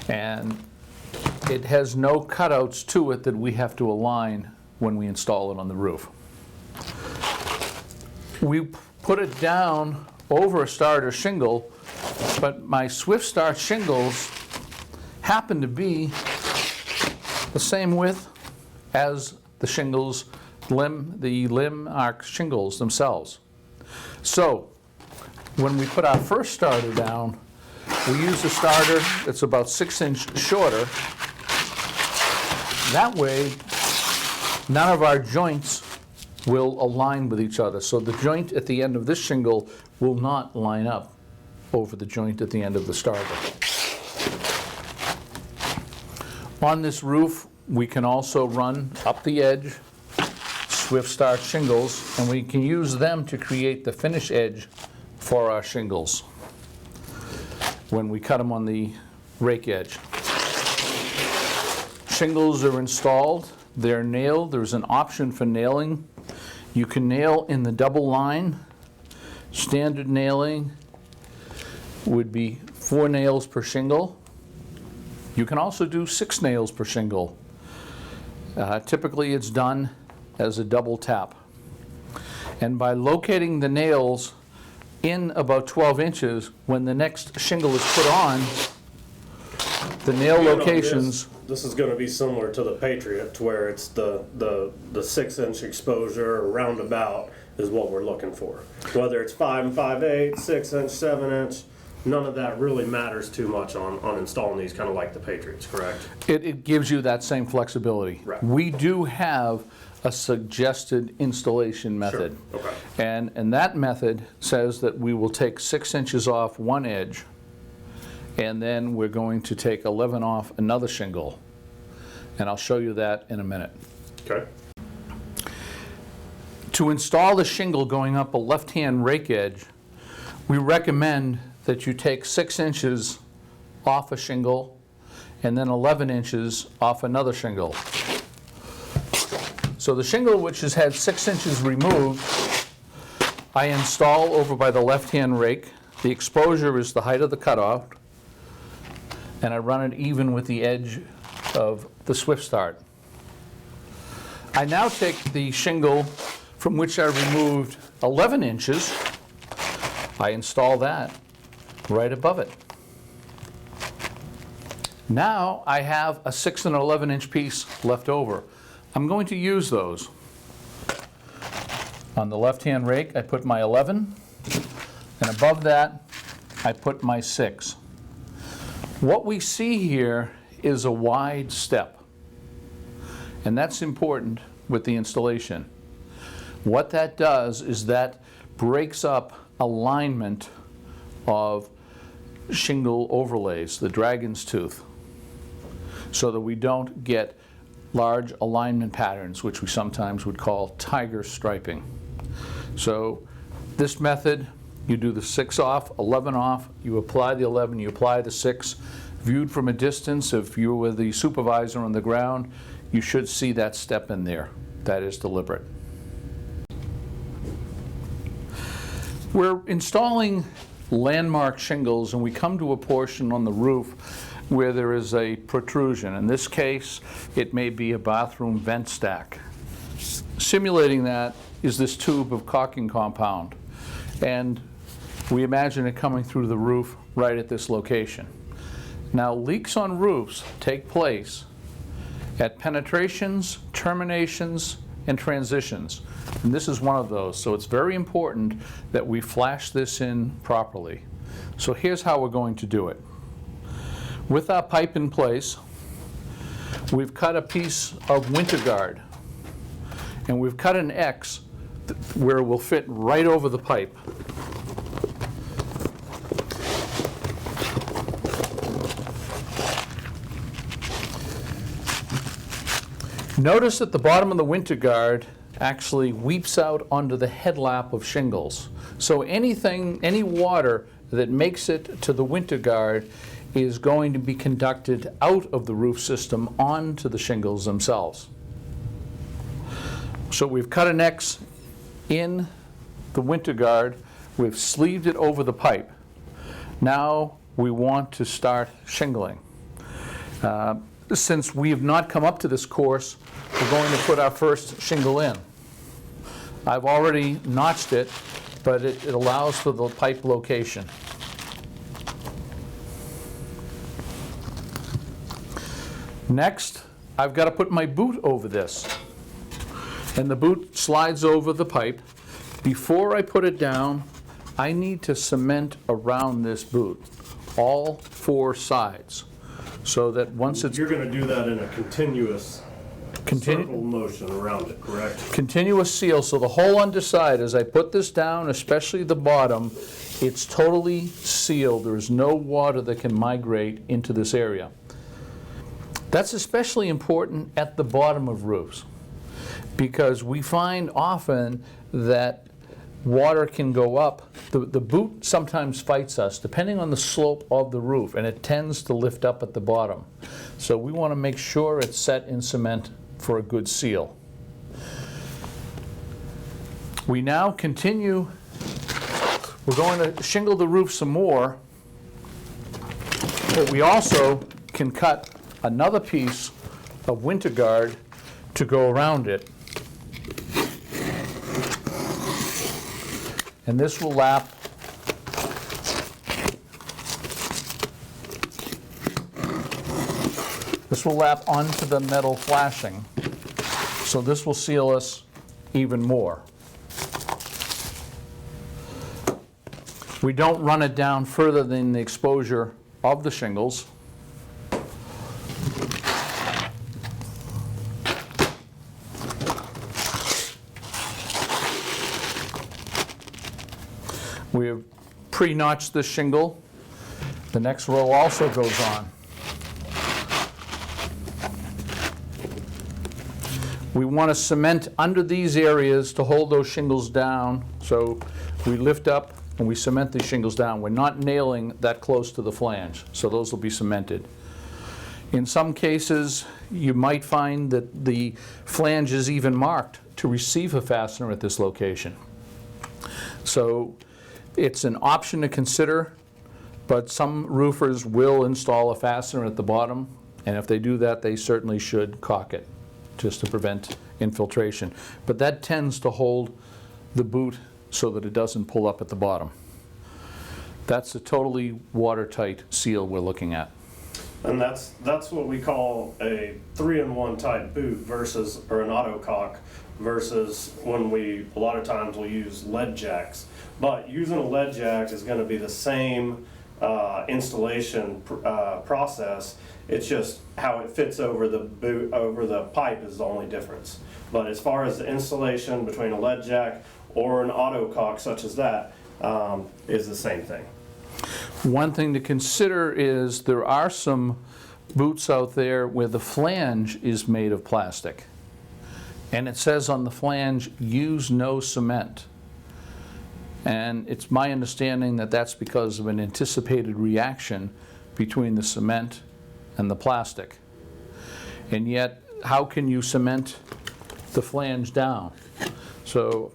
And it has no cutouts to it that we have to align when we install it on the roof. We put it down over a starter shingle, but my Swift Start shingles happen to be the same width as the shingles, the limb arc shingles themselves. So when we put our first starter down, we use a starter that's about 6 inches shorter. That way, none of our joints will align with each other. So the joint at the end of this shingle will not line up over the joint at the end of the starter. On this roof, we can also run up the edge Swift Start shingles, and we can use them to create the finish edge for our shingles when we cut them on the rake edge. Shingles are installed, they're nailed. There's an option for nailing. You can nail in the double line. Standard nailing would be 4 nails per shingle. You can also do 6 nails per shingle. Typically it's done as a double tap. And by locating the nails in about 12 inches, when the next shingle is put on, the nail locations... This is going to be similar to the Patriot, to where it's the 6-inch exposure or roundabout is what we're looking for. Whether it's 5 5/8, 6-inch, 7-inch, none of that really matters too much on installing these, kind of like the Patriots, correct? It gives you that same flexibility. Right. We do have a suggested installation method. Sure. Okay. And that method says that we will take 6 inches off one edge, and then we're going to take 11 off another shingle. And I'll show you that in a minute. Okay. To install the shingle going up a left-hand rake edge, we recommend that you take 6 inches off a shingle and then 11 inches off another shingle. So the shingle which has had 6 inches removed, I install over by the left-hand rake. The exposure is the height of the cutoff, and I run it even with the edge of the Swift Start. I now take the shingle from which I removed 11 inches, I install that right above it. Now I have a 6 and 11 inch piece left over. I'm going to use those. On the left-hand rake, I put my 11, and above that, I put my 6. What we see here is a wide step, and that's important with the installation. What that does is that breaks up alignment of shingle overlays, the dragon's tooth, so that we don't get large alignment patterns, which we sometimes would call tiger striping. So this method, you do the 6 off, 11 off, you apply the 11, you apply the 6. Viewed from a distance, if you were the supervisor on the ground, you should see that step in there. That is deliberate. We're installing landmark shingles, and we come to a portion on the roof where there is a protrusion. In this case, it may be a bathroom vent stack. Simulating that is this tube of caulking compound, and we imagine it coming through the roof right at this location. Now, leaks on roofs take place at penetrations, terminations, and transitions, and this is one of those. So it's very important that we flash this in properly. So here's how we're going to do it. With our pipe in place, we've cut a piece of winter guard, and we've cut an X where it will fit right over the pipe. Notice that the bottom of the winter guard actually weeps out onto the headlap of shingles. So any water that makes it to the winter guard is going to be conducted out of the roof system onto the shingles themselves. So we've cut an X in the winter guard, we've sleeved it over the pipe. Now we want to start shingling. Since we have not come up to this course, we're going to put our first shingle in. I've already notched it, but it allows for the pipe location. Next, I've got to put my boot over this. And the boot slides over the pipe. Before I put it down, I need to cement around this boot, all 4 sides, so that once it's... You're going to do that in a continuous circle motion around it, correct? Continuous seal, so the whole underside, as I put this down, especially the bottom, it's totally sealed. There is no water that can migrate into this area. That's especially important at the bottom of roofs, because we find often that water can go up. The boot sometimes fights us, depending on the slope of the roof, and it tends to lift up at the bottom. So we want to make sure it's set in cement for a good seal. We now continue. We're going to shingle the roof some more, but we also can cut another piece of winter guard to go around it. And this will lap onto the metal flashing. So this will seal us even more. We don't run it down further than the exposure of the shingles. We have pre-notched this shingle. The next row also goes on. We want to cement under these areas to hold those shingles down. So we lift up and we cement these shingles down. We're not nailing that close to the flange, so those will be cemented. In some cases, you might find that the flange is even marked to receive a fastener at this location. So it's an option to consider, but some roofers will install a fastener at the bottom, and if they do that, they certainly should caulk it just to prevent infiltration. But that tends to hold the boot so that it doesn't pull up at the bottom. That's a totally watertight seal we're looking at. And that's what we call a 3-in-1 type boot versus, or an auto cock versus when a lot of times we'll use lead jacks. But using a lead jack is gonna be the same installation process. It's just how it fits over the boot, over the pipe is the only difference. But as far as the installation between a lead jack or an auto cock such as that, is the same thing. One thing to consider is there are some boots out there where the flange is made of plastic. And it says on the flange, use no cement. And it's my understanding that that's because of an anticipated reaction between the cement and the plastic. And yet, how can you cement the flange down? So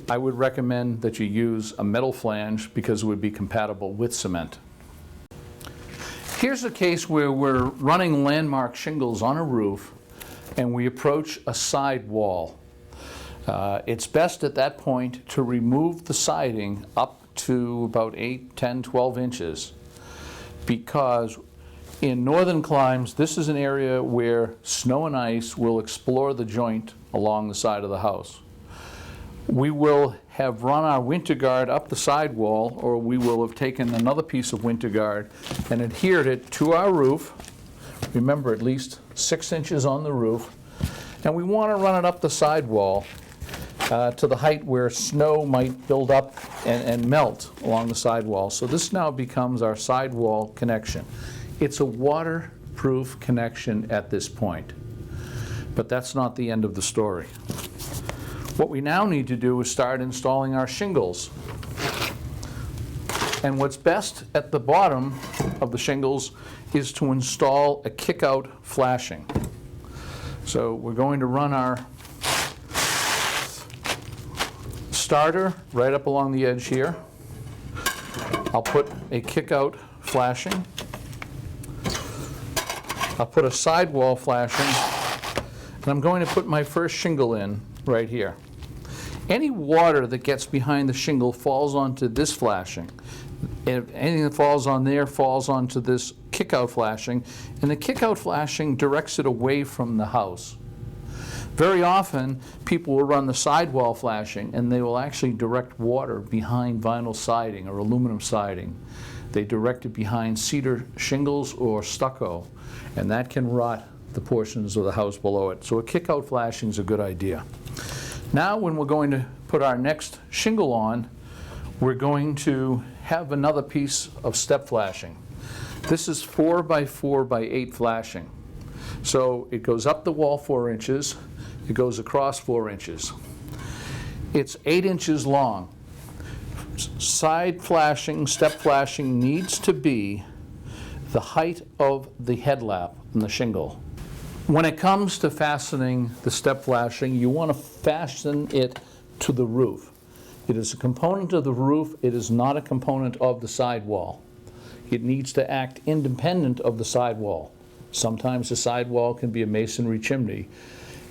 I would recommend that you use a metal flange because it would be compatible with cement. Here's a case where we're running landmark shingles on a roof and we approach a side wall. It's best at that point to remove the siding up to about 8, 10, 12 inches because in northern climes, this is an area where snow and ice will explore the joint along the side of the house. We will have run our winter guard up the sidewall, or we will have taken another piece of winter guard and adhered it to our roof. Remember, at least 6 inches on the roof. And we want to run it up the sidewall to the height where snow might build up and melt along the sidewall. So this now becomes our sidewall connection. It's a waterproof connection at this point, but that's not the end of the story. What we now need to do is start installing our shingles. And what's best at the bottom of the shingles is to install a kick-out flashing. So we're going to run our starter right up along the edge here. I'll put a kick-out flashing. I'll put a sidewall flashing, and I'm going to put my first shingle in right here. Any water that gets behind the shingle falls onto this flashing. If anything that falls on there falls onto this kick-out flashing, and the kick-out flashing directs it away from the house. Very often, people will run the sidewall flashing, and they will actually direct water behind vinyl siding or aluminum siding. They direct it behind cedar shingles or stucco, and that can rot the portions of the house below it. So a kick-out flashing is a good idea. Now, when we're going to put our next shingle on, we're going to have another piece of step flashing. This is 4 by 4 by 8 flashing. So it goes up the wall 4 inches, it goes across 4 inches. It's 8 inches long. Side flashing, step flashing needs to be the height of the headlap on the shingle. When it comes to fastening the step flashing, you want to fasten it to the roof. It is a component of the roof. It is not a component of the sidewall. It needs to act independent of the sidewall. Sometimes the sidewall can be a masonry chimney,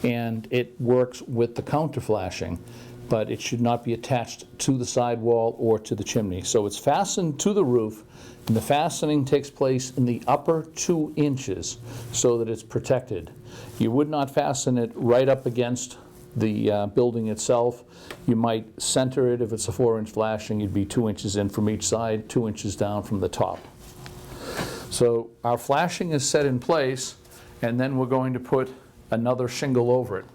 and it works with the counter flashing, but it should not be attached to the sidewall or to the chimney. So it's fastened to the roof, and the fastening takes place in the upper 2 inches so that it's protected. You would not fasten it right up against the building itself. You might center it. If it's a 4-inch flashing, you'd be 2 inches in from each side, 2 inches down from the top. So our flashing is set in place, and then we're going to put another shingle over it.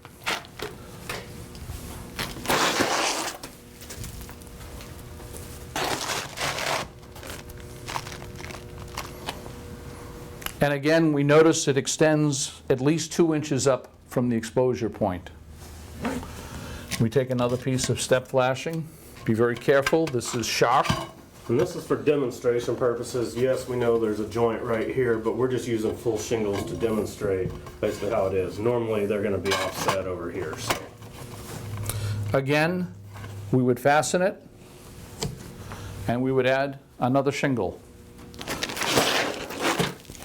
And again, we notice it extends at least 2 inches up from the exposure point. We take another piece of step flashing. Be very careful, this is sharp. And this is for demonstration purposes. Yes, we know there's a joint right here, but we're just using full shingles to demonstrate basically how it is. Normally, they're going to be offset over here. So. Again, we would fasten it, and we would add another shingle.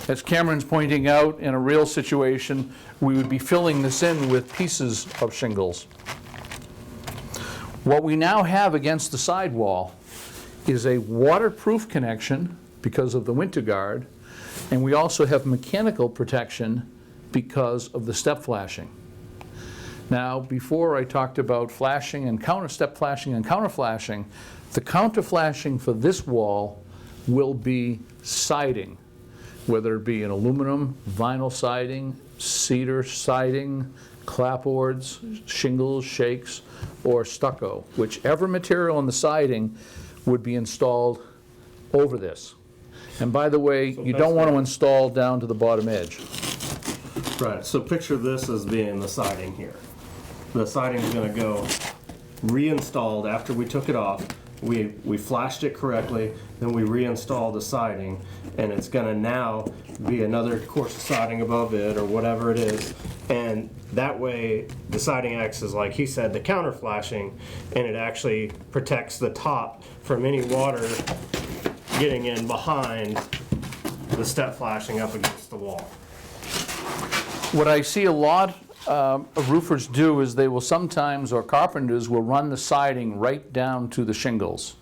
As Cameron's pointing out, in a real situation, we would be filling this in with pieces of shingles. What we now have against the sidewall is a waterproof connection because of the winter guard, And we also have mechanical protection because of the step flashing. Now, before I talked about flashing and step flashing and counter flashing, the counter flashing for this wall will be siding, whether it be an aluminum, vinyl siding, cedar siding, clapboards, shingles, shakes, or stucco. Whichever material on the siding would be installed over this. And by the way, you don't want to install down to the bottom edge. Right, so picture this as being the siding here. The siding is going to go reinstalled after we took it off. We flashed it correctly, then we reinstalled the siding, and it's going to now be another course of siding above it or whatever it is. And that way the siding acts as, like he said, the counter flashing, and it actually protects the top from any water getting in behind the step flashing up against the wall. What I see a lot of roofers do is they will sometimes, or carpenters will run the siding right down to the shingles.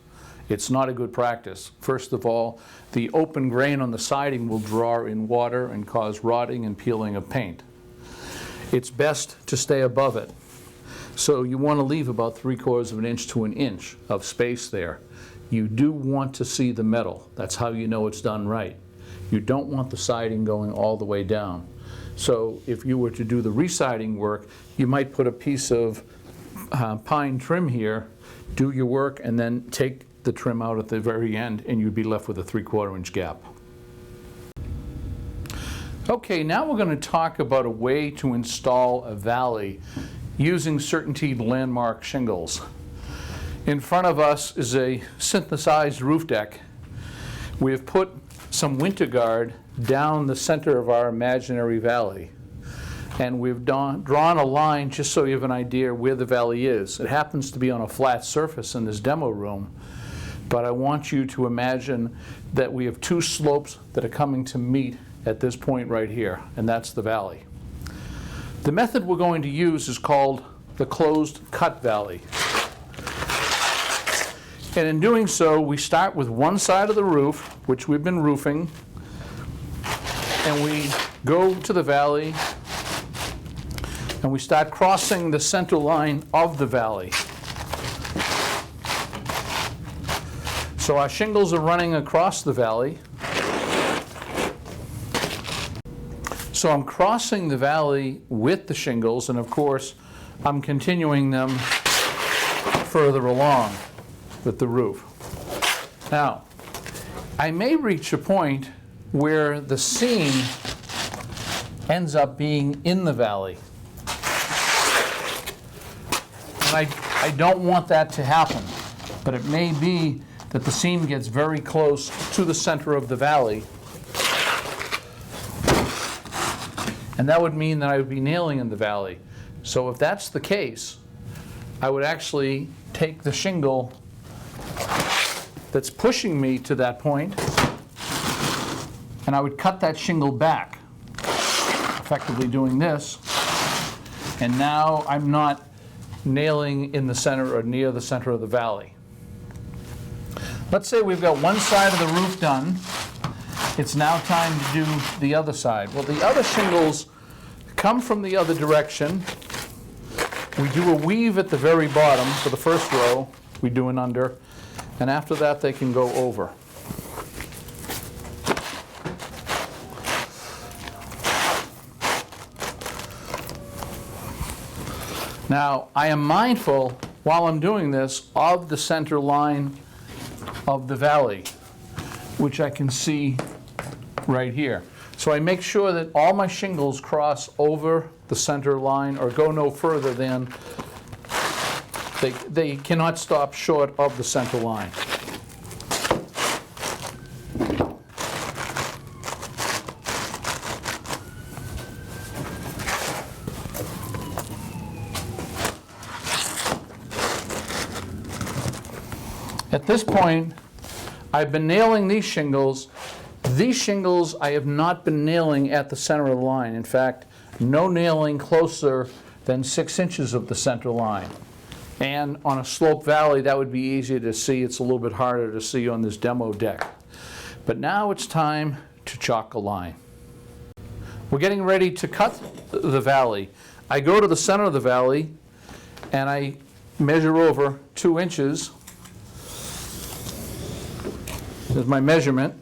It's not a good practice. First of all, the open grain on the siding will draw in water and cause rotting and peeling of paint. It's best to stay above it. So you want to leave about 3/4 of an inch to an inch of space there. You do want to see the metal. That's how you know it's done right. You don't want the siding going all the way down. So if you were to do the residing work, you might put a piece of pine trim here, do your work, and then take the trim out at the very end, and you'd be left with a 3/4 inch gap. Okay, now we're going to talk about a way to install a valley using CertainTeed landmark shingles. In front of us is a synthesized roof deck. We have put some winter guard down the center of our imaginary valley. And we've drawn a line just so you have an idea where the valley is. It happens to be on a flat surface in this demo room, but I want you to imagine that we have two slopes that are coming to meet at this point right here, and that's the valley. The method we're going to use is called the closed cut valley. And in doing so, we start with one side of the roof, which we've been roofing, and we go to the valley, and we start crossing the center line of the valley. So our shingles are running across the valley. So I'm crossing the valley with the shingles, and of course, I'm continuing them further along with the roof. Now, I may reach a point where the seam ends up being in the valley. And I don't want that to happen, but it may be that the seam gets very close to the center of the valley. And that would mean that I would be nailing in the valley. So if that's the case, I would actually take the shingle that's pushing me to that point, and I would cut that shingle back, effectively doing this. And now I'm not nailing in the center or near the center of the valley. Let's say we've got one side of the roof done. It's now time to do the other side. Well, the other shingles come from the other direction. We do a weave at the very bottom for the first row. We do an under, and after that they can go over. Now, I am mindful while I'm doing this of the center line of the valley, which I can see right here. So I make sure that all my shingles cross over the center line or go no further than, they cannot stop short of the center line. At this point, I've been nailing these shingles. These shingles I have not been nailing at the center of the line. In fact, no nailing closer than 6 inches of the center line. And on a sloped valley, that would be easier to see. It's a little bit harder to see on this demo deck. But now it's time to chalk a line. We're getting ready to cut the valley. I go to the center of the valley and I measure over 2 inches. There's my measurement.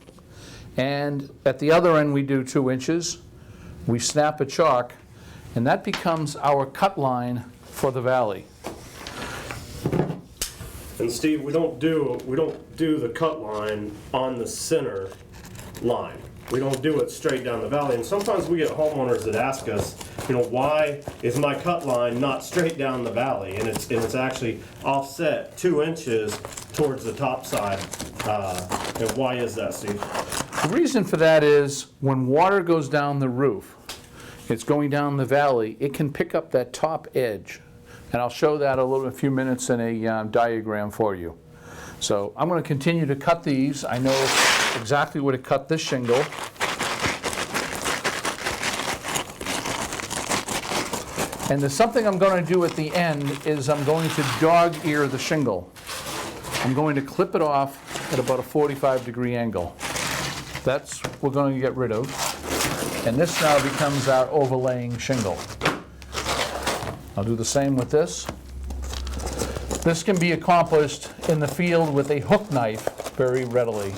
And at the other end we do 2 inches. We snap a chalk, and that becomes our cut line for the valley. And Steve, we don't do the cut line on the center line. We don't do it straight down the valley. And sometimes we get homeowners that ask us, why is my cut line not straight down the valley? And it's actually offset 2 inches towards the top side. And why is that, Steve? The reason for that is when water goes down the roof, it's going down the valley, it can pick up that top edge. And I'll show that a few minutes in a diagram for you. So I'm going to continue to cut these. I know exactly where to cut this shingle. And there's something I'm going to do at the end is I'm going to dog ear the shingle. I'm going to clip it off at about a 45-degree angle. That's what we're going to get rid of. And this now becomes our overlaying shingle. I'll do the same with this. This can be accomplished in the field with a hook knife very readily.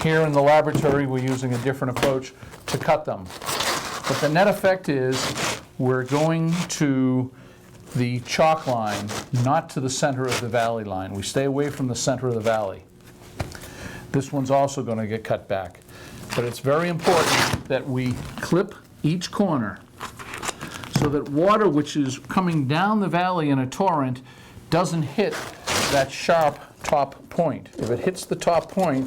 Here in the laboratory, we're using a different approach to cut them. But the net effect is we're going to the chalk line, not to the center of the valley line. We stay away from the center of the valley. This one's also going to get cut back. But it's very important that we clip each corner so that water which is coming down the valley in a torrent doesn't hit that sharp top point. If it hits the top point,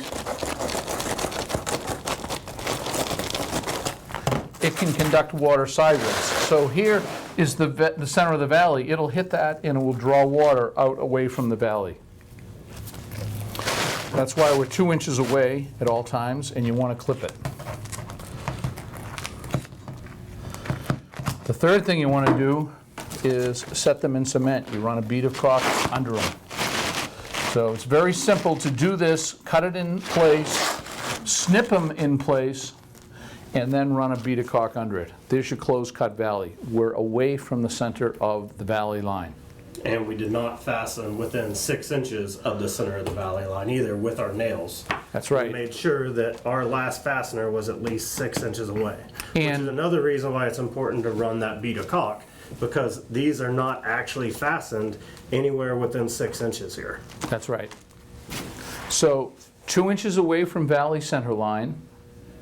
it can conduct water sideways. So here is the center of the valley. It'll hit that and it will draw water out away from the valley. That's why we're 2 inches away at all times, and you want to clip it. The third thing you want to do is set them in cement. You run a bead of caulk under them. So it's very simple to do this, cut it in place, snip them in place, and then run a bead of caulk under it. There's your closed cut valley. We're away from the center of the valley line. And we did not fasten within 6 inches of the center of the valley line either with our nails. That's right. We made sure that our last fastener was at least 6 inches away. Which is another reason why it's important to run that bead of caulk, because these are not actually fastened anywhere within 6 inches here. That's right. So 2 inches away from valley center line,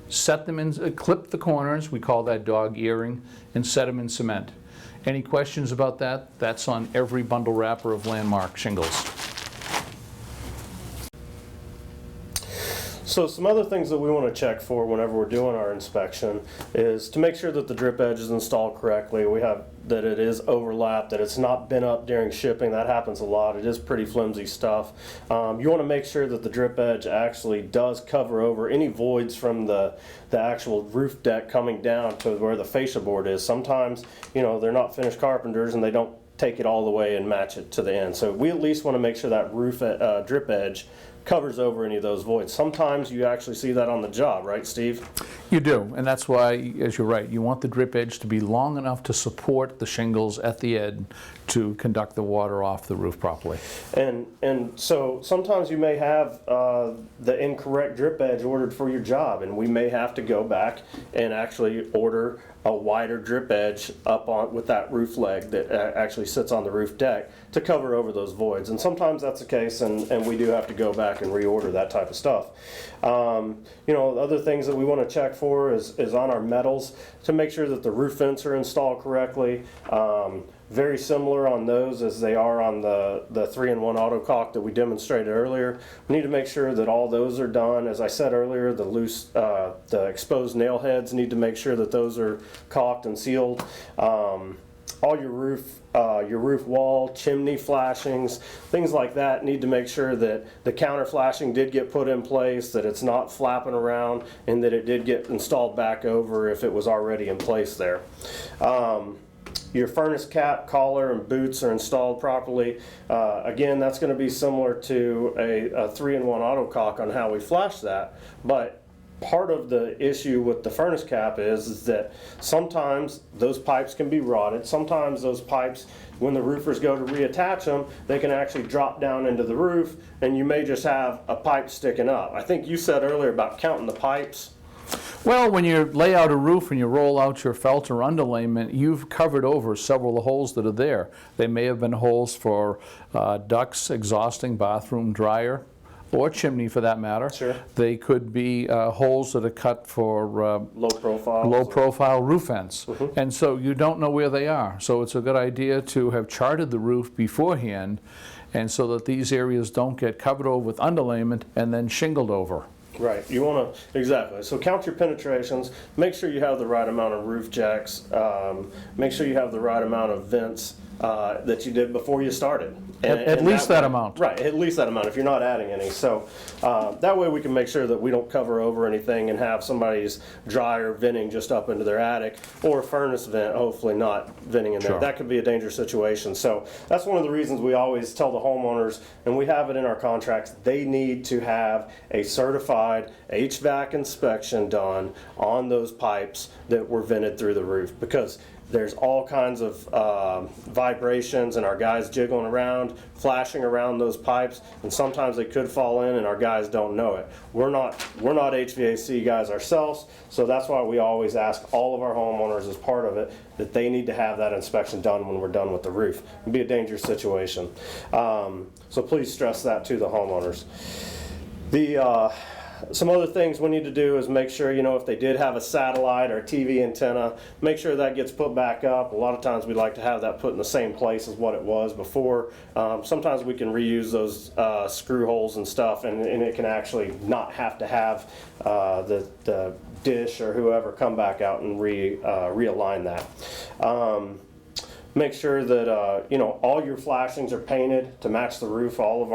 set them in, clip the corners, we call that dog earring, and set them in cement. Any questions about that? That's on every bundle wrapper of Landmark shingles. So some other things that we want to check for whenever we're doing our inspection is to make sure that the drip edge is installed correctly. We have that it is overlapped, that it's not bent up during shipping. That happens a lot. It is pretty flimsy stuff. You want to make sure that the drip edge actually does cover over any voids from the actual roof deck coming down to where the fascia board is. Sometimes, they're not finished carpenters and they don't take it all the way and match it to the end. So we at least want to make sure that roof drip edge covers over any of those voids. Sometimes you actually see that on the job, right, Steve? You do, and that's why, as you're right, you want the drip edge to be long enough to support the shingles at the end to conduct the water off the roof properly. And so sometimes you may have the incorrect drip edge ordered for your job, and we may have to go back and actually order a wider drip edge up on with that roof leg that actually sits on the roof deck to cover over those voids. And sometimes that's the case, and we do have to go back and reorder that type of stuff. Other things that we want to check for is on our metals to make sure that the roof vents are installed correctly. Very similar on those as they are on the 3-in-1 auto caulk that we demonstrated earlier. We need to make sure that all those are done. As I said earlier, the exposed nail heads need to make sure that those are caulked and sealed. All your roof wall, chimney flashings, things like that need to make sure that the counter flashing did get put in place, that it's not flapping around, and that it did get installed back over if it was already in place there. Your furnace cap, collar, and boots are installed properly. Again, that's going to be similar to a 3-in-1 auto caulk on how we flash that, but part of the issue with the furnace cap is that sometimes those pipes can be rotted. Sometimes those pipes, when the roofers go to reattach them, they can actually drop down into the roof, and you may just have a pipe sticking up. I think you said earlier about counting the pipes. Well, when you lay out a roof and you roll out your felt or underlayment, you've covered over several of the holes that are there. They may have been holes for ducts, exhausting, bathroom, dryer, or chimney for that matter. Sure. They could be holes that are cut for low profile roof vents. And so you don't know where they are. So it's a good idea to have charted the roof beforehand, and so that these areas don't get covered over with underlayment and then shingled over. Right, you want to, exactly. So count your penetrations, make sure you have the right amount of roof jacks, make sure you have the right amount of vents that you did before you started. At least that amount. Right, at least that amount if you're not adding any. So that way we can make sure that we don't cover over anything and have somebody's dryer venting just up into their attic, or a furnace vent hopefully not venting in there. Sure. That could be a dangerous situation. So that's one of the reasons we always tell the homeowners, and we have it in our contracts, they need to have a certified HVAC inspection done on those pipes that were vented through the roof, because there's all kinds of vibrations and our guys jiggling around, flashing around those pipes, and sometimes they could fall in and our guys don't know it. We're not HVAC guys ourselves, so that's why we always ask all of our homeowners as part of it that they need to have that inspection done when we're done with the roof. It'd be a dangerous situation. So please stress that to the homeowners. Some other things we need to do is make sure, if they did have a satellite or a TV antenna, make sure that gets put back up. A lot of times we like to have that put in the same place as what it was before. Sometimes we can reuse those screw holes and stuff, and it can actually not have to have the dish or whoever come back out and realign that. Make sure that all your flashings are painted to match the roof. All of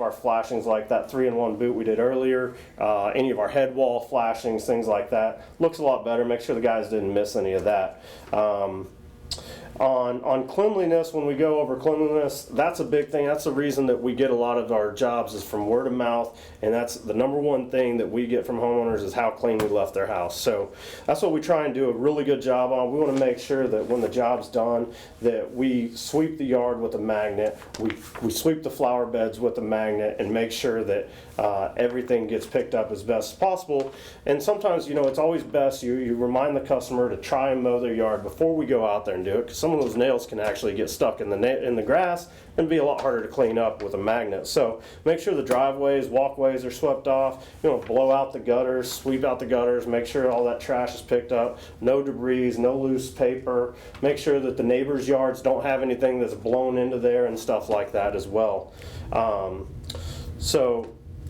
our flashings, like that 3-in-1 boot we did earlier, any of our head wall flashings, things like that, looks a lot better. Make sure the guys didn't miss any of that. On cleanliness, when we go over cleanliness, that's a big thing. That's the reason that we get a lot of our jobs is from word of mouth, and that's the number one thing that we get from homeowners is how clean we left their house. So that's what we try and do a really good job on. We want to make sure that when the job's done, that we sweep the yard with a magnet, we sweep the flower beds with a magnet, and make sure that everything gets picked up as best as possible. And sometimes, it's always best you remind the customer to try and mow their yard before we go out there and do it, because some of those nails can actually get stuck in the grass and be a lot harder to clean up with a magnet. So make sure the driveways, walkways are swept off. Blow out the gutters, sweep out the gutters, make sure all that trash is picked up, no debris, no loose paper. Make sure that the neighbors' yards don't have anything that's blown into there and stuff like that as well.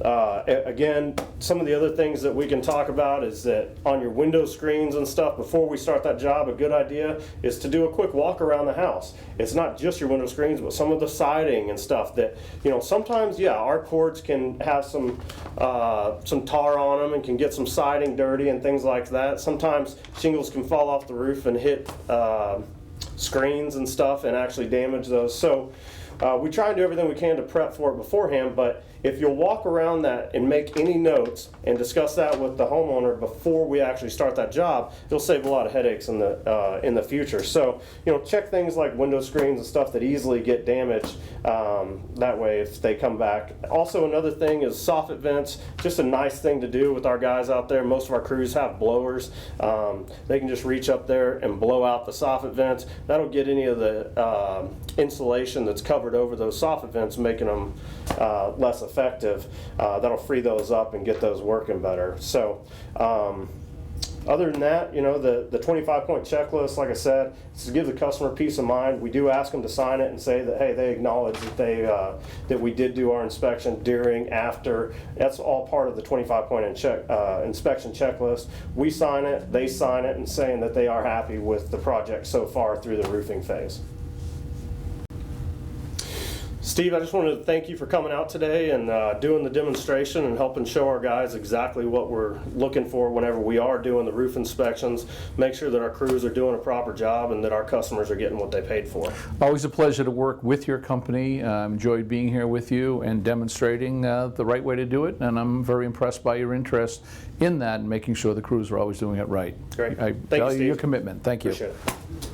Again, some of the other things that we can talk about is that on your window screens and stuff, before we start that job, a good idea is to do a quick walk around the house. It's not just your window screens, but some of the siding and stuff that, sometimes, our cords can have some tar on them and can get some siding dirty and things like that. Sometimes shingles can fall off the roof and hit screens and stuff and actually damage those. So we try and do everything we can to prep for it beforehand, but if you'll walk around that and make any notes and discuss that with the homeowner before we actually start that job, it'll save a lot of headaches in the future. So, check things like window screens and stuff that easily get damaged. That way, if they come back. Also, another thing is soffit vents. Just a nice thing to do with our guys out there. Most of our crews have blowers. They can just reach up there and blow out the soffit vents. That'll get any of the insulation that's covered over those soffit vents, making them less effective. That'll free those up and get those working better. So other than that, the 25-point checklist, like I said, is to give the customer peace of mind. We do ask them to sign it and say that, hey, they acknowledge that that we did do our inspection during, after. That's all part of the 25-point inspection checklist. We sign it, they sign it, and saying that they are happy with the project so far through the roofing phase. Steve, I just wanted to thank you for coming out today and doing the demonstration and helping show our guys exactly what we're looking for whenever we are doing the roof inspections. Make sure that our crews are doing a proper job and that our customers are getting what they paid for. Always a pleasure to work with your company. Enjoyed being here with you and demonstrating the right way to do it, and I'm very impressed by your interest in that and making sure the crews are always doing it right. Great. I Thank you, value Steve. your commitment. Thank you. Appreciate it.